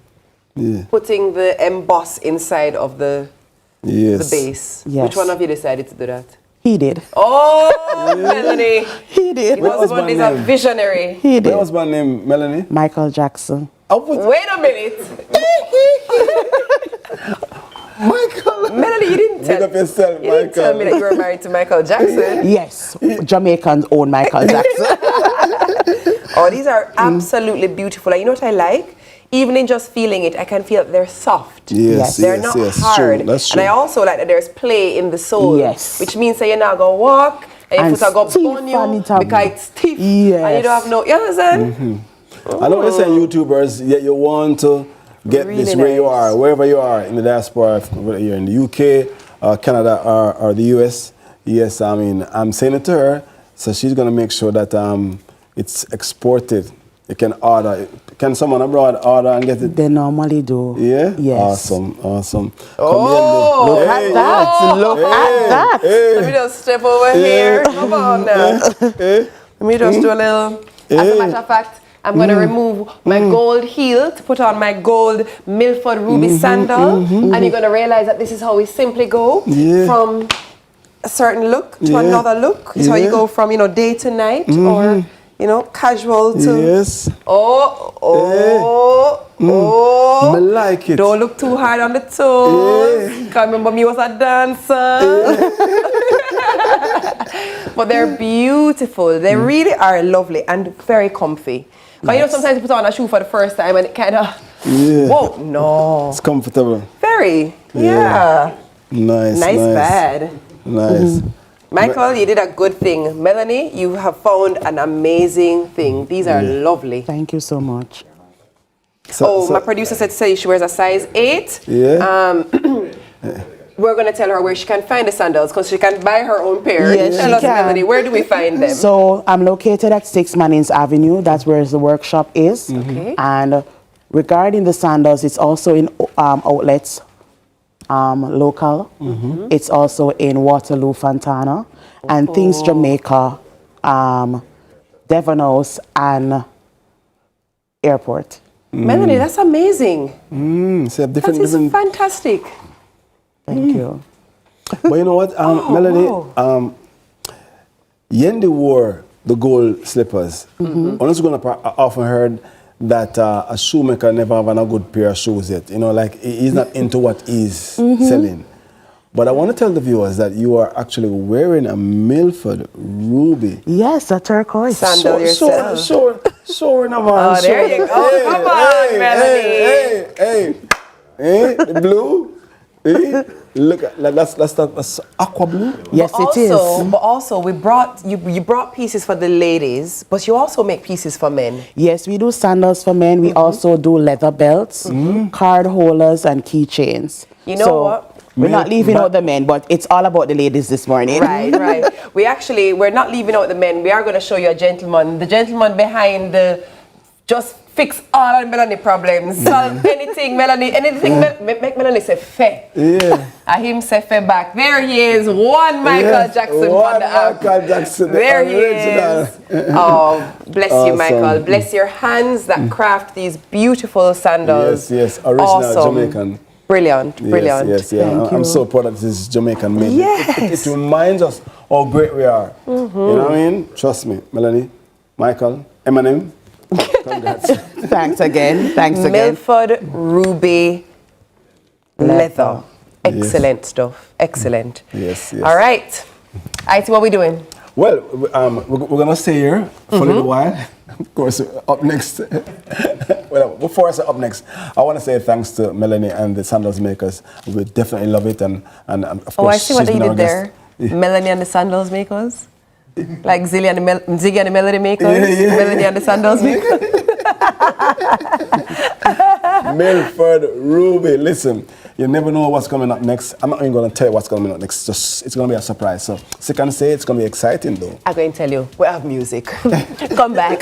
Yeah. Putting the emboss inside of the base. Yes. Which one of you decided to do that? He did. Oh, Melanie. He did. Your husband is a visionary. He did. What was my name, Melanie? Michael Jackson. Wait a minute. Michael. Melanie, you didn't tell, yourself, you didn't tell me that you were married to Michael Jackson. Yes, Jamaicans own Michael Jackson. Oh, these are absolutely beautiful. And you know what I like? Even in just feeling it, I can feel that they're soft. Yes, they're yes, not yes, hard. true. That's true. And I also like that there's play in the sole. Yes. Which means that you're not going to walk and your foot are going to burn you because it's stiff. Yes. And you don't have no, you understand? I know you're saying YouTubers, yet you want to get Really this where you nice. are, wherever you are in the diaspora, whether you're in the UK, Canada, or the US. Yes, I mean, I'm saying it to her, so she's going to make sure that it's exported. You can order. Can someone abroad order and get it? They normally do. Yeah? Yes. Awesome, awesome. Oh, look at that. Look at that. Let me just step over here. Come on now. Let me just do a little. As a matter of fact, I'm going to remove my gold heel to put on my gold Milford Ruby sandal. And you're going to realize that this is how we simply go from a certain look to another look. It's how you go from, day to night or, casual to... Yes. Oh. I like it. Don't look too hard on the toes. Because remember me was a dancer. But they're beautiful. They really are lovely and very comfy. But sometimes you put on a shoe for the first time and it kind of, whoa, no. It's comfortable. Very, yeah. Nice bad. Nice. Michael, you did a good thing. Melanie, you have found an amazing thing. These are lovely. Thank you so much. My producer said to say she wears a size 8. Yeah. We're going to tell her where she can find the sandals because she can buy her own pair. Yes, tell she us, can. Melanie, where do we find them? So I'm located at 6 Mannings Avenue. That's where the workshop is. Okay. And regarding the sandals, it's also in outlets, local. It's also in Waterloo, Fontana, and Things Jamaica, Devon House, and Airport. Melanie, that's amazing. So That is fantastic. Thank you. But you know what, Melanie? Yendi wore the gold slippers. Honestly, I often heard that a shoemaker never have a good pair of shoes yet. He's not into what he's selling. But I want to tell the viewers that you are actually wearing a Milford Ruby. Yes, a turquoise. Sandal yourself. Sure, no man. Oh, there you go. Come on, Melanie. Hey, the blue. Hey, look, that's aqua blue. Yes, it is. But also, we brought you brought pieces for the ladies, but you also make pieces for men. Yes, we do sandals for men. We also do leather belts, card holders, and keychains. You know what? We're not leaving out the men, but it's all about the ladies this morning. Right. We're not leaving out the men. We are going to show you a gentleman. The gentleman behind the just fix all of Melanie problems. Solve anything, Melanie. Make Melanie say fe. Yeah. I him say fe back. There he is. One Michael Jackson. Michael Jackson. There he is. Oh, bless you, Michael. Bless your hands that craft these beautiful sandals. Yes. Original Jamaican. Brilliant. Yes. I'm so proud that this is Jamaican made. Yes. It reminds us how great we are. You know what I mean? Trust me, Melanie, Michael, Eminem. Congrats. Thanks again. Milford Ruby leather. Excellent stuff. Excellent. Yes. All right. IT, what are we doing? Well, we're going to stay here for a little while. Of course, up next, well, before I say up next, I want to say thanks to Melanie and the sandals makers. We definitely love it, and of course, I see what she's they been our did guest. there. Melanie and the sandals makers. Like Ziggy and the Melody makers. Yeah. Melanie and the sandals makers. Milford Ruby, listen, you never know what's coming up next. I'm not even going to tell you what's coming up next. It's going to be a surprise. So you can say it's going to be exciting, though. I'm going to tell you, we have music. Come back.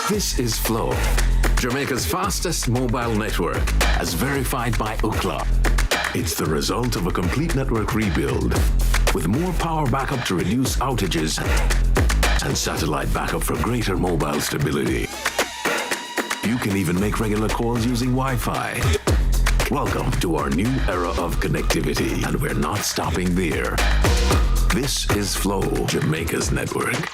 This is Flow, Jamaica's fastest mobile network, as verified by Ookla. It's the result of a complete network rebuild, with more power backup to reduce outages and satellite backup for greater mobile stability. You can even make regular calls using Wi-Fi. Welcome to our new era of connectivity, and we're not stopping there. This is Flow, Jamaica's network.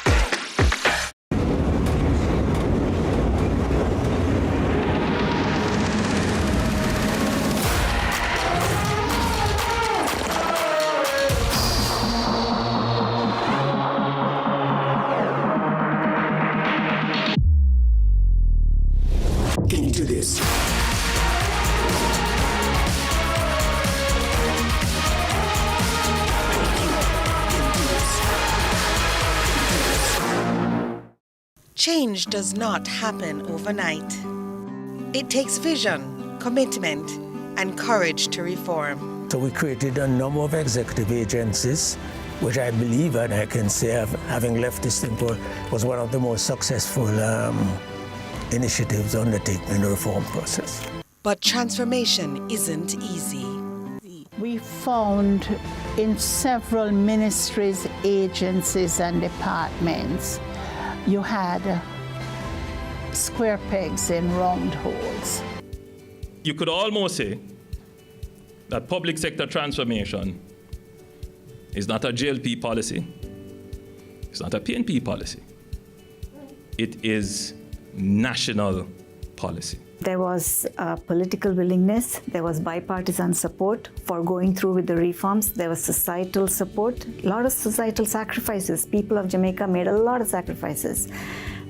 Can you do this? Change does not happen overnight. It takes vision, commitment, and courage to reform. So we created a number of executive agencies, which I believe, and I can say, having left this thing for, was one of the most successful initiatives undertaken in the reform process. But transformation isn't easy. We found in several ministries, agencies, and departments, you had square pegs in round holes. You could almost say that public sector transformation is not a JLP policy. It's not a PNP policy. It is national policy. There was political willingness, there was bipartisan support for going through with the reforms, there was societal support, a lot of societal sacrifices. People of Jamaica made a lot of sacrifices.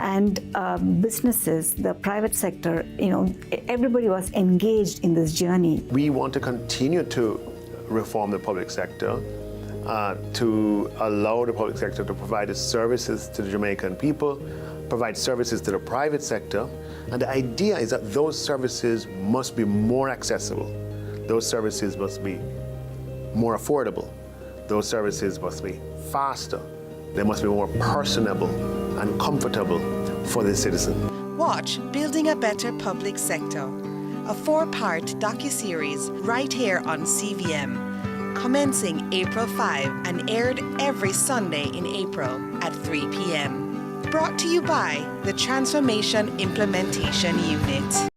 And businesses, the private sector, everybody was engaged in this journey. We want to continue to reform the public sector, to allow the public sector to provide its services to the Jamaican people, provide services to the private sector, and the idea is that those services must be more accessible. Those services must be more affordable. Those services must be faster. They must be more personable and comfortable for the citizen. Watch Building a Better Public Sector, a 4-part docuseries right here on CVM, commencing April 5 and aired every Sunday in April at 3 p.m. Brought to you by the Transformation Implementation Unit.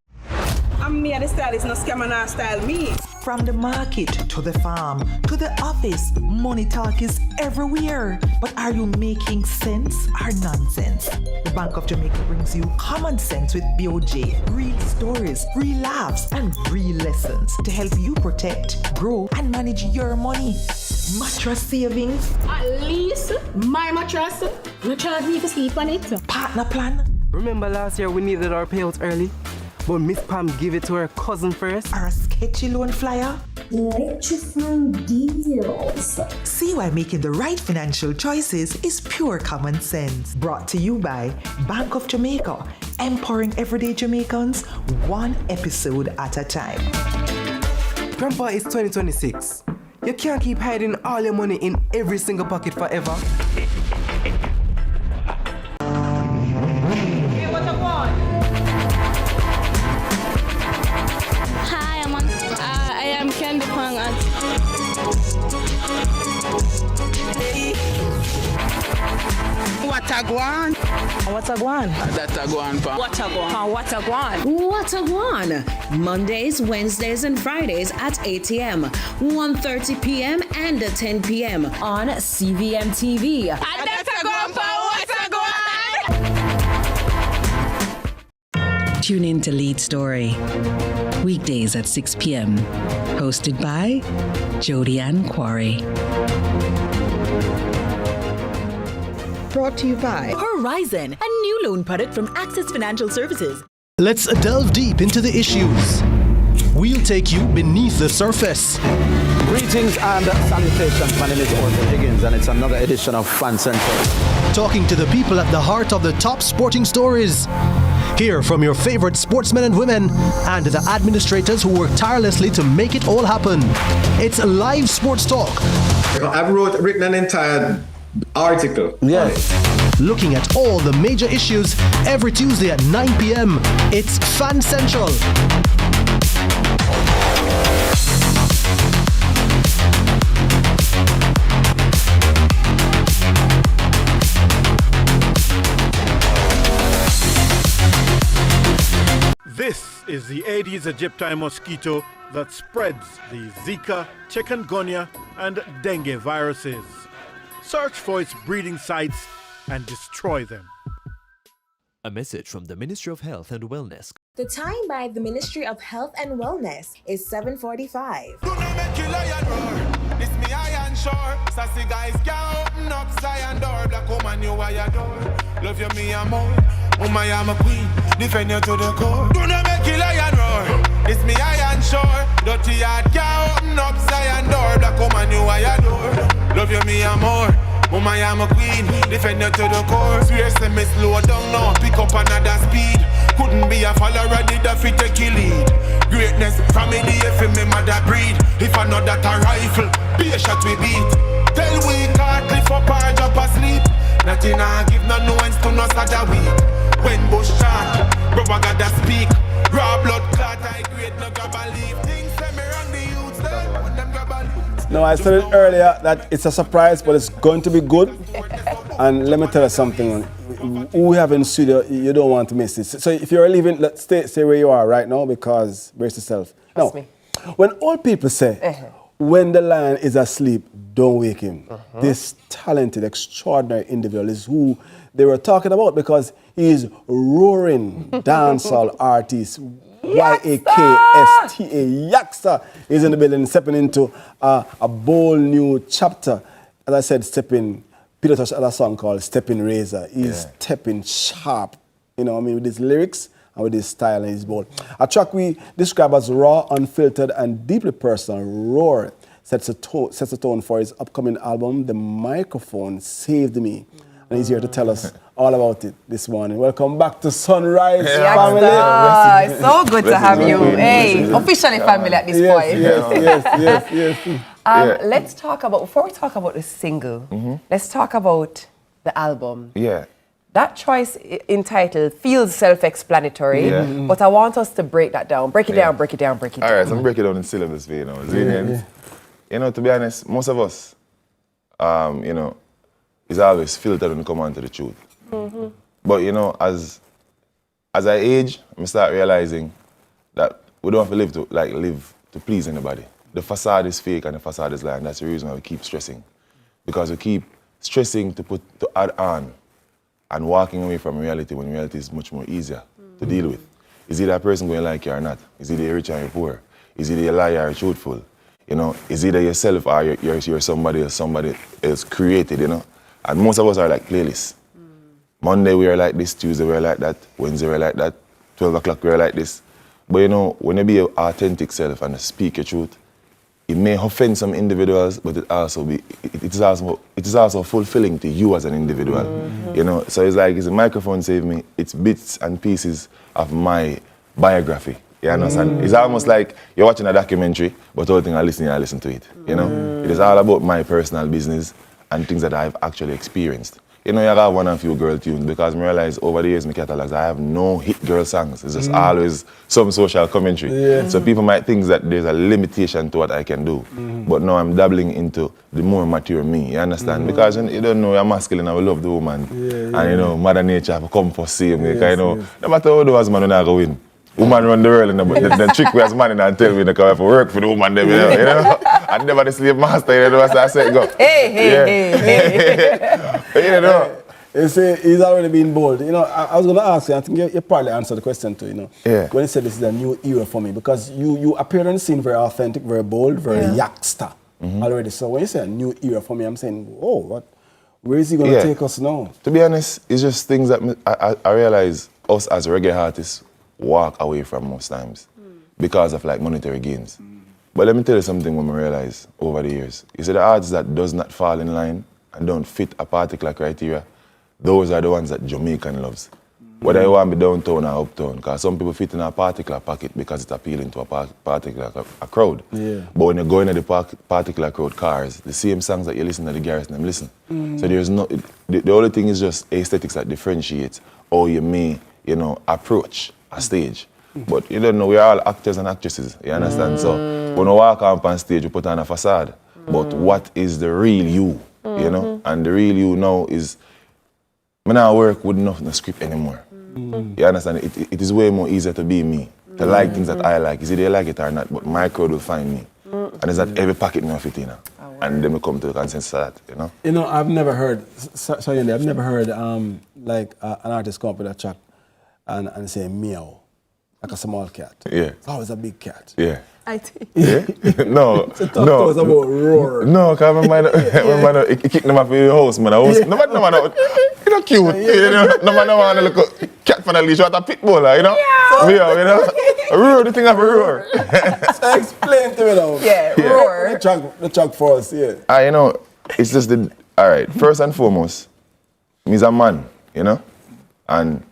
I'm me and the stylist, no scam and style me. From the market to the farm to the office, money talk is everywhere. But are you making sense or nonsense? The Bank of Jamaica brings you common sense with BOJ. Real stories, real laughs, and real lessons to help you protect, grow, and manage your money. Mattress savings. At least my mattress, you charge me to sleep on it. Partner plan. Remember last year we needed our payouts early? But Miss Pam gave it to her cousin first. Or a sketchy loan flyer. Electrifying deals. See why making the right financial choices is pure common sense. Brought to you by Bank of Jamaica, empowering everyday Jamaicans one episode at a time. Grandpa, it's 2026. You can't keep hiding all your money in every single pocket forever. What a guan? What a guan? That a guan pa. What a guan? What a guan? What a guan! Mondays, Wednesdays, and Fridays at 8 a.m., 1:30 p.m., and 10 p.m. on CVM TV. That's a guan pa. What a guan? Tune in to Lead Story, weekdays at 6 p.m. Hosted by Jody Ann Quarry. Brought to you by Horizon, a new loan product from Access Financial Services. Let's delve deep into the issues. We'll take you beneath the surface. Greetings and salutations. My name is Orville Higgins, and it's another edition of Fan Central. Talking to the people at the heart of the top sporting stories. Hear from your favorite sportsmen and women and the administrators who work tirelessly to make it all happen. It's live sports talk. I've written an entire article. Yes. Looking at all the major issues every Tuesday at 9 p.m. It's Fan Central. This is the Aedes aegypti mosquito that spreads the Zika, chikungunya, and dengue viruses. Search for its breeding sites and destroy them. A message from the Ministry of Health and Wellness. The time by the Ministry of Health and Wellness is 7:45. This me iron shore. Sassy guys can't open up Zion door. Black woman, you wire door. Love you me and more. Woman, I'm a queen. Defend you to the core. Do not make you lion roar. This me iron shore. Dirty yard can't open up Zion door. Black woman, you wire door. Love you me and more. Woman, I'm a queen. Defend you to the core. Swear say me slow down now. Pick up another speed. Couldn't be a follower, did a fit take a lead. Greatness, family, if me mother breed. If I know that a rifle, be a shot we beat. Tell we can't lift up or drop asleep. Nothing I give no nuance to no sada week. When bush shot, bro I gotta speak. Raw blood clot, I grade no grab a leaf. Things say me wrong the youths then, when them grab a leaf. No, I said it earlier that it's a surprise, but it's going to be good. And let me tell you something. Who we have in studio, you don't want to miss this. So if you're leaving, let's stay where you are right now, because brace yourself. Now, when old people say, when the lion is asleep, don't wake him. This talented, extraordinary individual is who they were talking about, because he is roaring dancehall artist. Y-A-K-S-T-A, Yaksta is in the building, stepping into a bold new chapter. As I said, stepping. Peter Tosh had a song called Stepping Razor. He's stepping sharp, you know what I mean, with his lyrics and with his style and his bold. A track we describe as raw, unfiltered, and deeply personal. Roar sets a tone for his upcoming album, The Microphone Saved Me. And he's here to tell us all about it this morning. Welcome back to Sunrise Family. It's so good to have you. Hey, officially family at this point. Yes. Let's talk about, before we talk about the single, let's talk about the album. Yeah. That choice entitled feels self-explanatory, but I want us to break that down. Break it down. All right, so I'm breaking it down in syllabus for you know. You know, to be honest, most of us, you know, is always filtered when we come on to the truth. But you know, as I age, I start realizing that we don't have to live to please anybody. The facade is fake and the facade is lying. That's the reason why we keep stressing. Because we keep stressing to add on and walking away from reality when reality is much more easier to deal with. Is either a person going to like you or not? Is either you're rich or you're poor? Is either you're liar or truthful? You know, is either yourself or you're somebody else created, you know? And most of us are like playlists. Monday we are like this, Tuesday we are like that, Wednesday we are like that, 12 o'clock we are like this. But you know, when you be your authentic self and speak your truth, it may offend some individuals, but it is also fulfilling to you as an individual. You know, so it's like, it's a microphone saved me. It's bits and pieces of my biography. You understand? It's almost like you're watching a documentary, but the whole thing I listen to it. You know, it is all about my personal business and things that I've actually experienced. you know, you got one and few girl tunes because I realize over the years in my catalogs I have no hit girl songs. It's just always some social commentary. Yeah. So people might think that there's a limitation to what I can do. But now I'm dabbling into the more mature me, you understand? Because you don't know you're masculine and we love the woman. And you know, Mother Nature have come for same. Yes, you know, no matter how do as man, we're not going to win. Woman run the world, the trick we as man and tell me that I have to work for the woman, them, you know? And never the slave master, you know, so I said go. Hey. You know. You see, he's already been bold. You know, I was going to ask you, I think you probably answered the question too, you know. Yeah. When you said this is a new era for me, because you appeared on the scene very authentic, very bold, very yakster already. So when you say a new era for me, I'm saying, oh, what? Where is he going to take us now? To be honest, it's just things that I realize us as reggae artists walk away from most times because of like monetary gains. But let me tell you something when I realize over the years. You see the artists that does not fall in line and don't fit a particular criteria, those are the ones that Jamaican loves. Whether you want to be downtown or uptown, because some people fit in a particular pocket because it's appealing to a particular crowd. Yeah. But when you go into the particular crowd cars, the same songs that you listen to the garrison, them listen. So there's no, the only thing is just aesthetics that differentiates how you may, you know, approach a stage. But you don't know, we're all actors and actresses, you understand? So when we walk up on stage, we put on a facade. But what is the real you, you know? And the real you now is, I don't work with nothing to script anymore. You understand? It is way more easier to be me, to like things that I like. Is it they like it or not, but my crowd will find me. And it's that every pocket me fit in. And then we come to the consensus of that, you know? You know, I've never heard, sorry, Yendi, I've never heard like an artist come up with a track and say meow, like a small cat. Yeah. It's always a big cat. Yeah. I think. Yeah? No. So talk to us about roar. No, because my man, he kicked them off in the house, man. No man, you know, cute. You know, no man want to look a cat from the leash, what a pit bull, you know? Yeah, you know? Roar, the thing of a roar. So explain to me now. Yeah, roar. The track for us, yeah. You know, it's just the, all right, first and foremost, me's a man, you know? And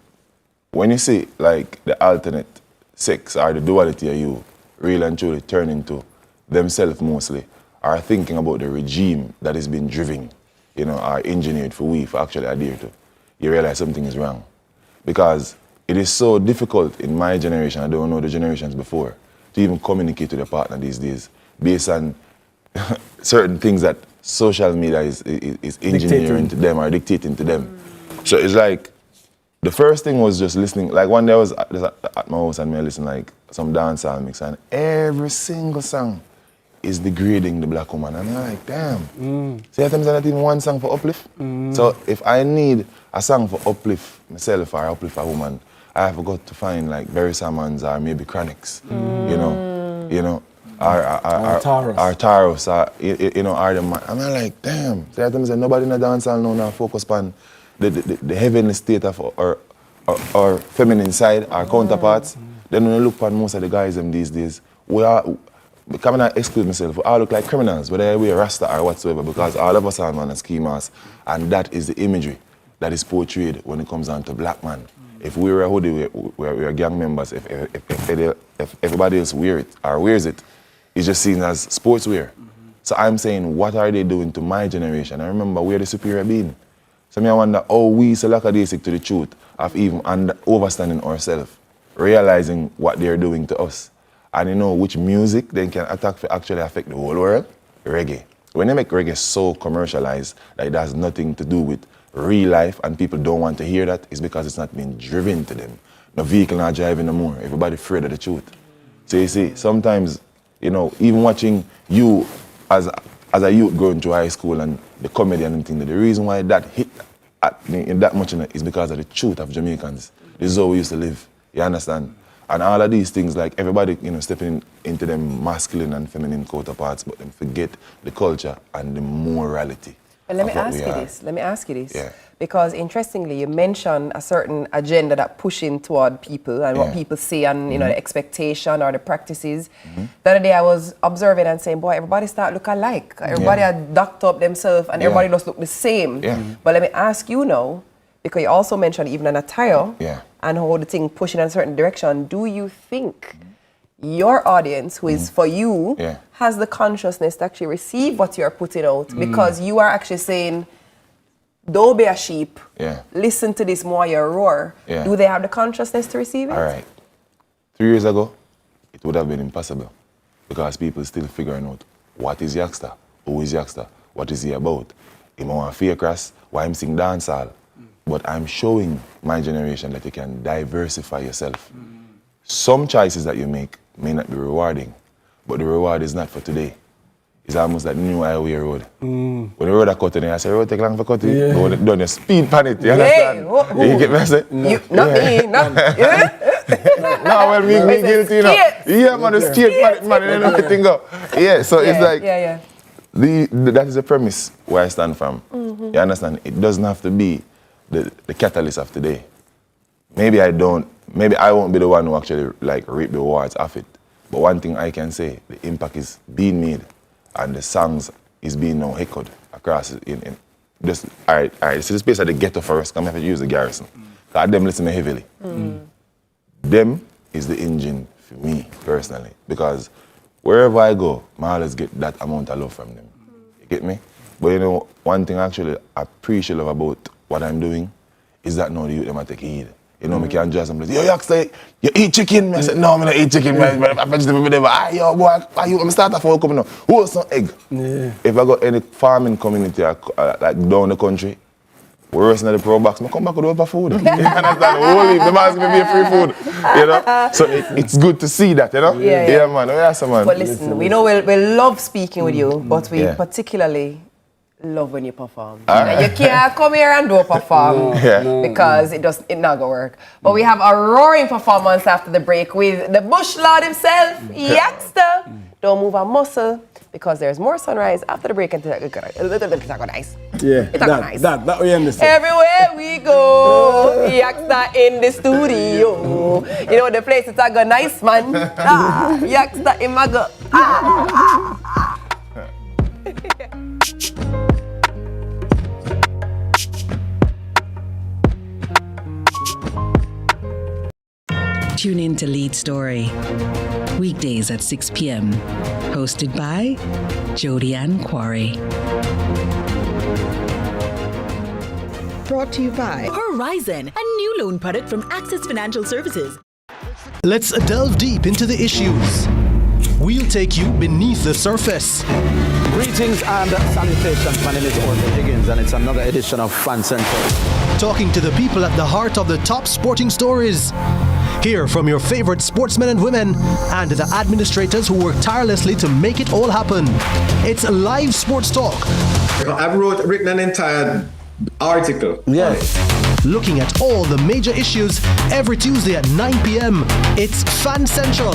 when you see, like, the alternate sex or the duality of you, really and truly turn into themselves mostly, are thinking about the regime that is being driven, you know, or engineered for we to actually adhere to, you realize something is wrong. Because it is so difficult in my generation, I don't know the generations before, to even communicate with a partner these days based on certain things that social media is engineering to them or dictating to them. So it's like, the first thing was just listening. Like one day I was at my house and I listened like some dancehall mix and every single song is degrading the black woman. And I'm like, damn. See, at times there's not even one song for uplift. So if I need a song for uplift myself or uplift a woman, I have got to find like Barry Salmons or maybe Chronics, you know, or Taros, you know, or the man. I'm like, damn. See, at times nobody in the dancehall now focus on the heavenly state of our feminine side, our counterparts. Then when you look at most of the guys these days, we are, coming to exclude myself, we all look like criminals, whether we're Rasta or whatsoever, because all of us are man and ski masks, and that is the imagery that is portrayed when it comes down to black man. If we wear a hoodie, we're gang members. If everybody else wears it, it's just seen as sportswear. So I'm saying, what are they doing to my generation? I remember we're the superior being. So I wonder how we so lackadaisic to the truth of even overstanding ourselves, realizing what they're doing to us. And you know which music they can attack for actually affect the whole world? Reggae. When they make reggae so commercialized that it has nothing to do with real life and people don't want to hear that, it's because it's not being driven to them. No vehicle not driving no more. Everybody afraid of the truth. So you see, sometimes, you know, even watching you as a youth going through high school and the comedy and everything, the reason why that hit in that much is because of the truth of Jamaicans. This is how we used to live, you understand? And all of these things, like everybody, you know, stepping into them masculine and feminine counterparts, but then forget the culture and the morality. But let me ask you this. Yeah. Because interestingly, you mentioned a certain agenda that pushing toward people and what people say and you know the expectation or the practices. The other day I was observing and saying, boy, everybody start look alike. Everybody are docked up themselves and everybody just look the same. But let me ask you now, because you also mentioned even an attire and how the thing pushing in a certain direction. Do you think your audience, who is for you, has the consciousness to actually receive what you're putting out? Because you are actually saying, don't be a sheep. Yeah. Listen to this more you roar. Yeah. Do they have the consciousness to receive it? All right. 3 years ago, it would have been impossible because people still figuring out what is Youngster, who is Youngster, what is he about. He want fear cross, why him sing dancehall. But I'm showing my generation that you can diversify yourself. Some choices that you make may not be rewarding, but the reward is not for today. It's almost like the new highway road. When the road are cutting, I say, road take long for cutting. Yeah. But when it's done, you speed pan it, you understand? You get me? I say? Not me, not No, well, me guilty, you know. Yeah, man, the straight pan it, man, and then everything go. Yeah, so it's like, that is the premise where I stand from. You understand? It doesn't have to be the catalyst of today. Maybe I won't be the one who actually like reap the rewards of it. But one thing I can say, the impact is being made and the songs is being now echoed across in just all right, so the space at the ghetto first, come have to use the garrison. Cause them listen to me heavily. Them is the engine for me personally. Because wherever I go, I always get that amount of love from them. You get me? But you know, one thing actually I appreciate about what I'm doing is that now the youth them take heed. You know, me can't just say, yo, Youngster, you eat chicken? I said, no, I don't eat chicken. I vegetable, whatever. Yo, boy, I'm starting for coming now. Who wants some egg? Yeah. If I got any farming community like down the country, we're racing at the pro box, I come back with over food. You understand? Holy, the man's gonna be a free food. You know? So it's good to see that, you know? Yeah, man. Oh, yes, man. But listen, we know we love speaking with you, but we particularly love when you perform. And you can't come here and do a perform because it not gonna work. But we have a roaring performance after the break with the Bush Lord himself, Youngster. Don't move a muscle because there's more sunrise after the break and it's gonna nice. Yeah, it's gonna nice. That we understand. Everywhere we go, Youngster in the studio. You know the place it's gonna nice, man. Youngster in my go. Tune in to Lead Story, weekdays at 6 p.m. Hosted by Jody Ann Quarry. Brought to you by Horizon, a new loan product from Access Financial Services. Let's delve deep into the issues. We'll take you beneath the surface. Greetings and salutations. My name is Orville Higgins, and it's another edition of Fan Central. Talking to the people at the heart of the top sporting stories. Hear from your favorite sportsmen and women and the administrators who work tirelessly to make it all happen. It's live sports talk. I've written an entire article. Yes. Looking at all the major issues every Tuesday at 9 p.m. It's Fan Central.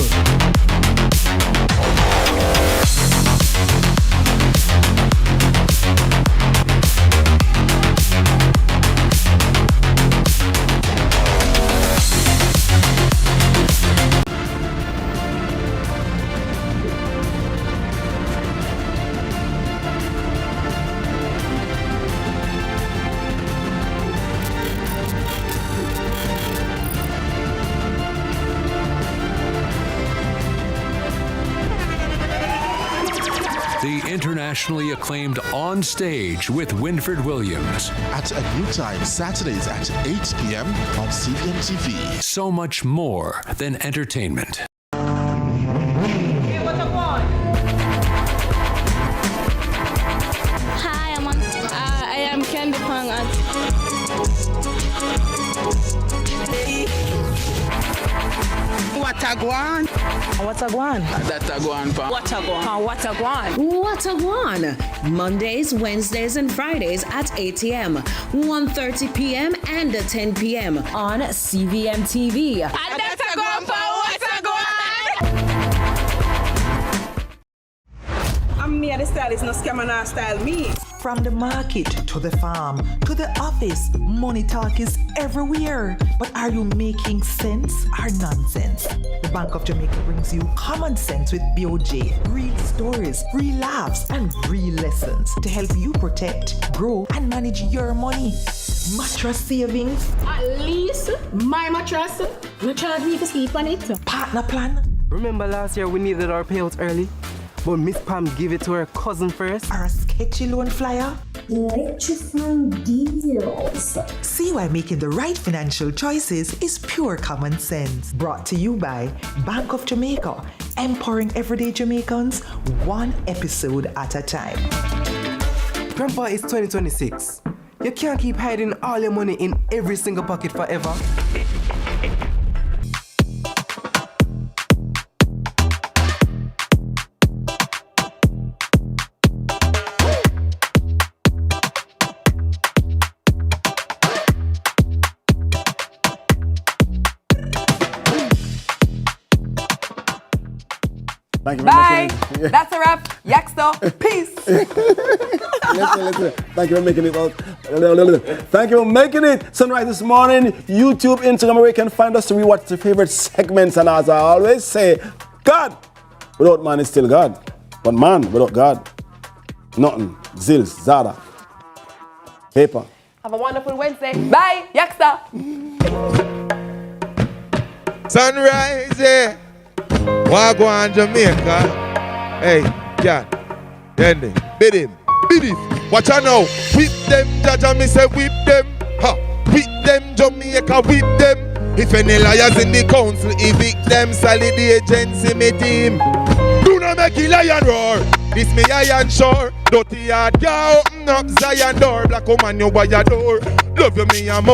Internationally acclaimed On Stage with Winford Williams. At a new time, Saturdays at 8 p.m. on CVM TV. So much more than entertainment. Hi, I am Candy Pang. What a guan? What a guan? That a guan, pa. What a guan? What a guan? What a guan? Mondays, Wednesdays, and Fridays at 8 a.m., 1:30 p.m., and 10 p.m. on CVM TV. That's a guan, pa. What a guan? I'm me and the stylist, no scam and not style me. From the market to the farm to the office, money talk is everywhere. But are you making sense or nonsense? The Bank of Jamaica brings you common sense with BOJ. Real stories, real laughs, and real lessons to help you protect, grow, and manage your money. Mattress savings. At least my mattress, no charge me to sleep on it. Partner plan. Remember last year we needed our payouts early? But Miss Pam gave it to her cousin first. Or a sketchy loan flyer. electrifying deals. See why making the right financial choices is pure common sense. Brought to you by Bank of Jamaica, empowering everyday Jamaicans one episode at a time. Grandpa, it's 2026. You can't keep hiding all your money in every single pocket forever. Thank you for Bye. making it. That's a wrap. Yaxto. Peace. Listen. Thank you for making it. Thank you for making it. Sunrise this morning, YouTube, Instagram, where you can find us to rewatch your favorite segments. And as I always say, God without man is still God. But man without God, nothing. Zills, Zada, paper. Have a wonderful Wednesday. Bye. Yaxta. Sunrise, yeah. Wagwan Jamaica. Hey, yeah. Yendi. Bid him. Watch out now. Whip them, Jaja, me say whip them. Ha. Whip them, Jamaica, whip them. If any liars in the council, evict them. Sally the agency, me team. Do not make a lion roar. This me iron shore. Dirty yard, ya open up Zion door. Black woman, you by your door. Love you, me and more.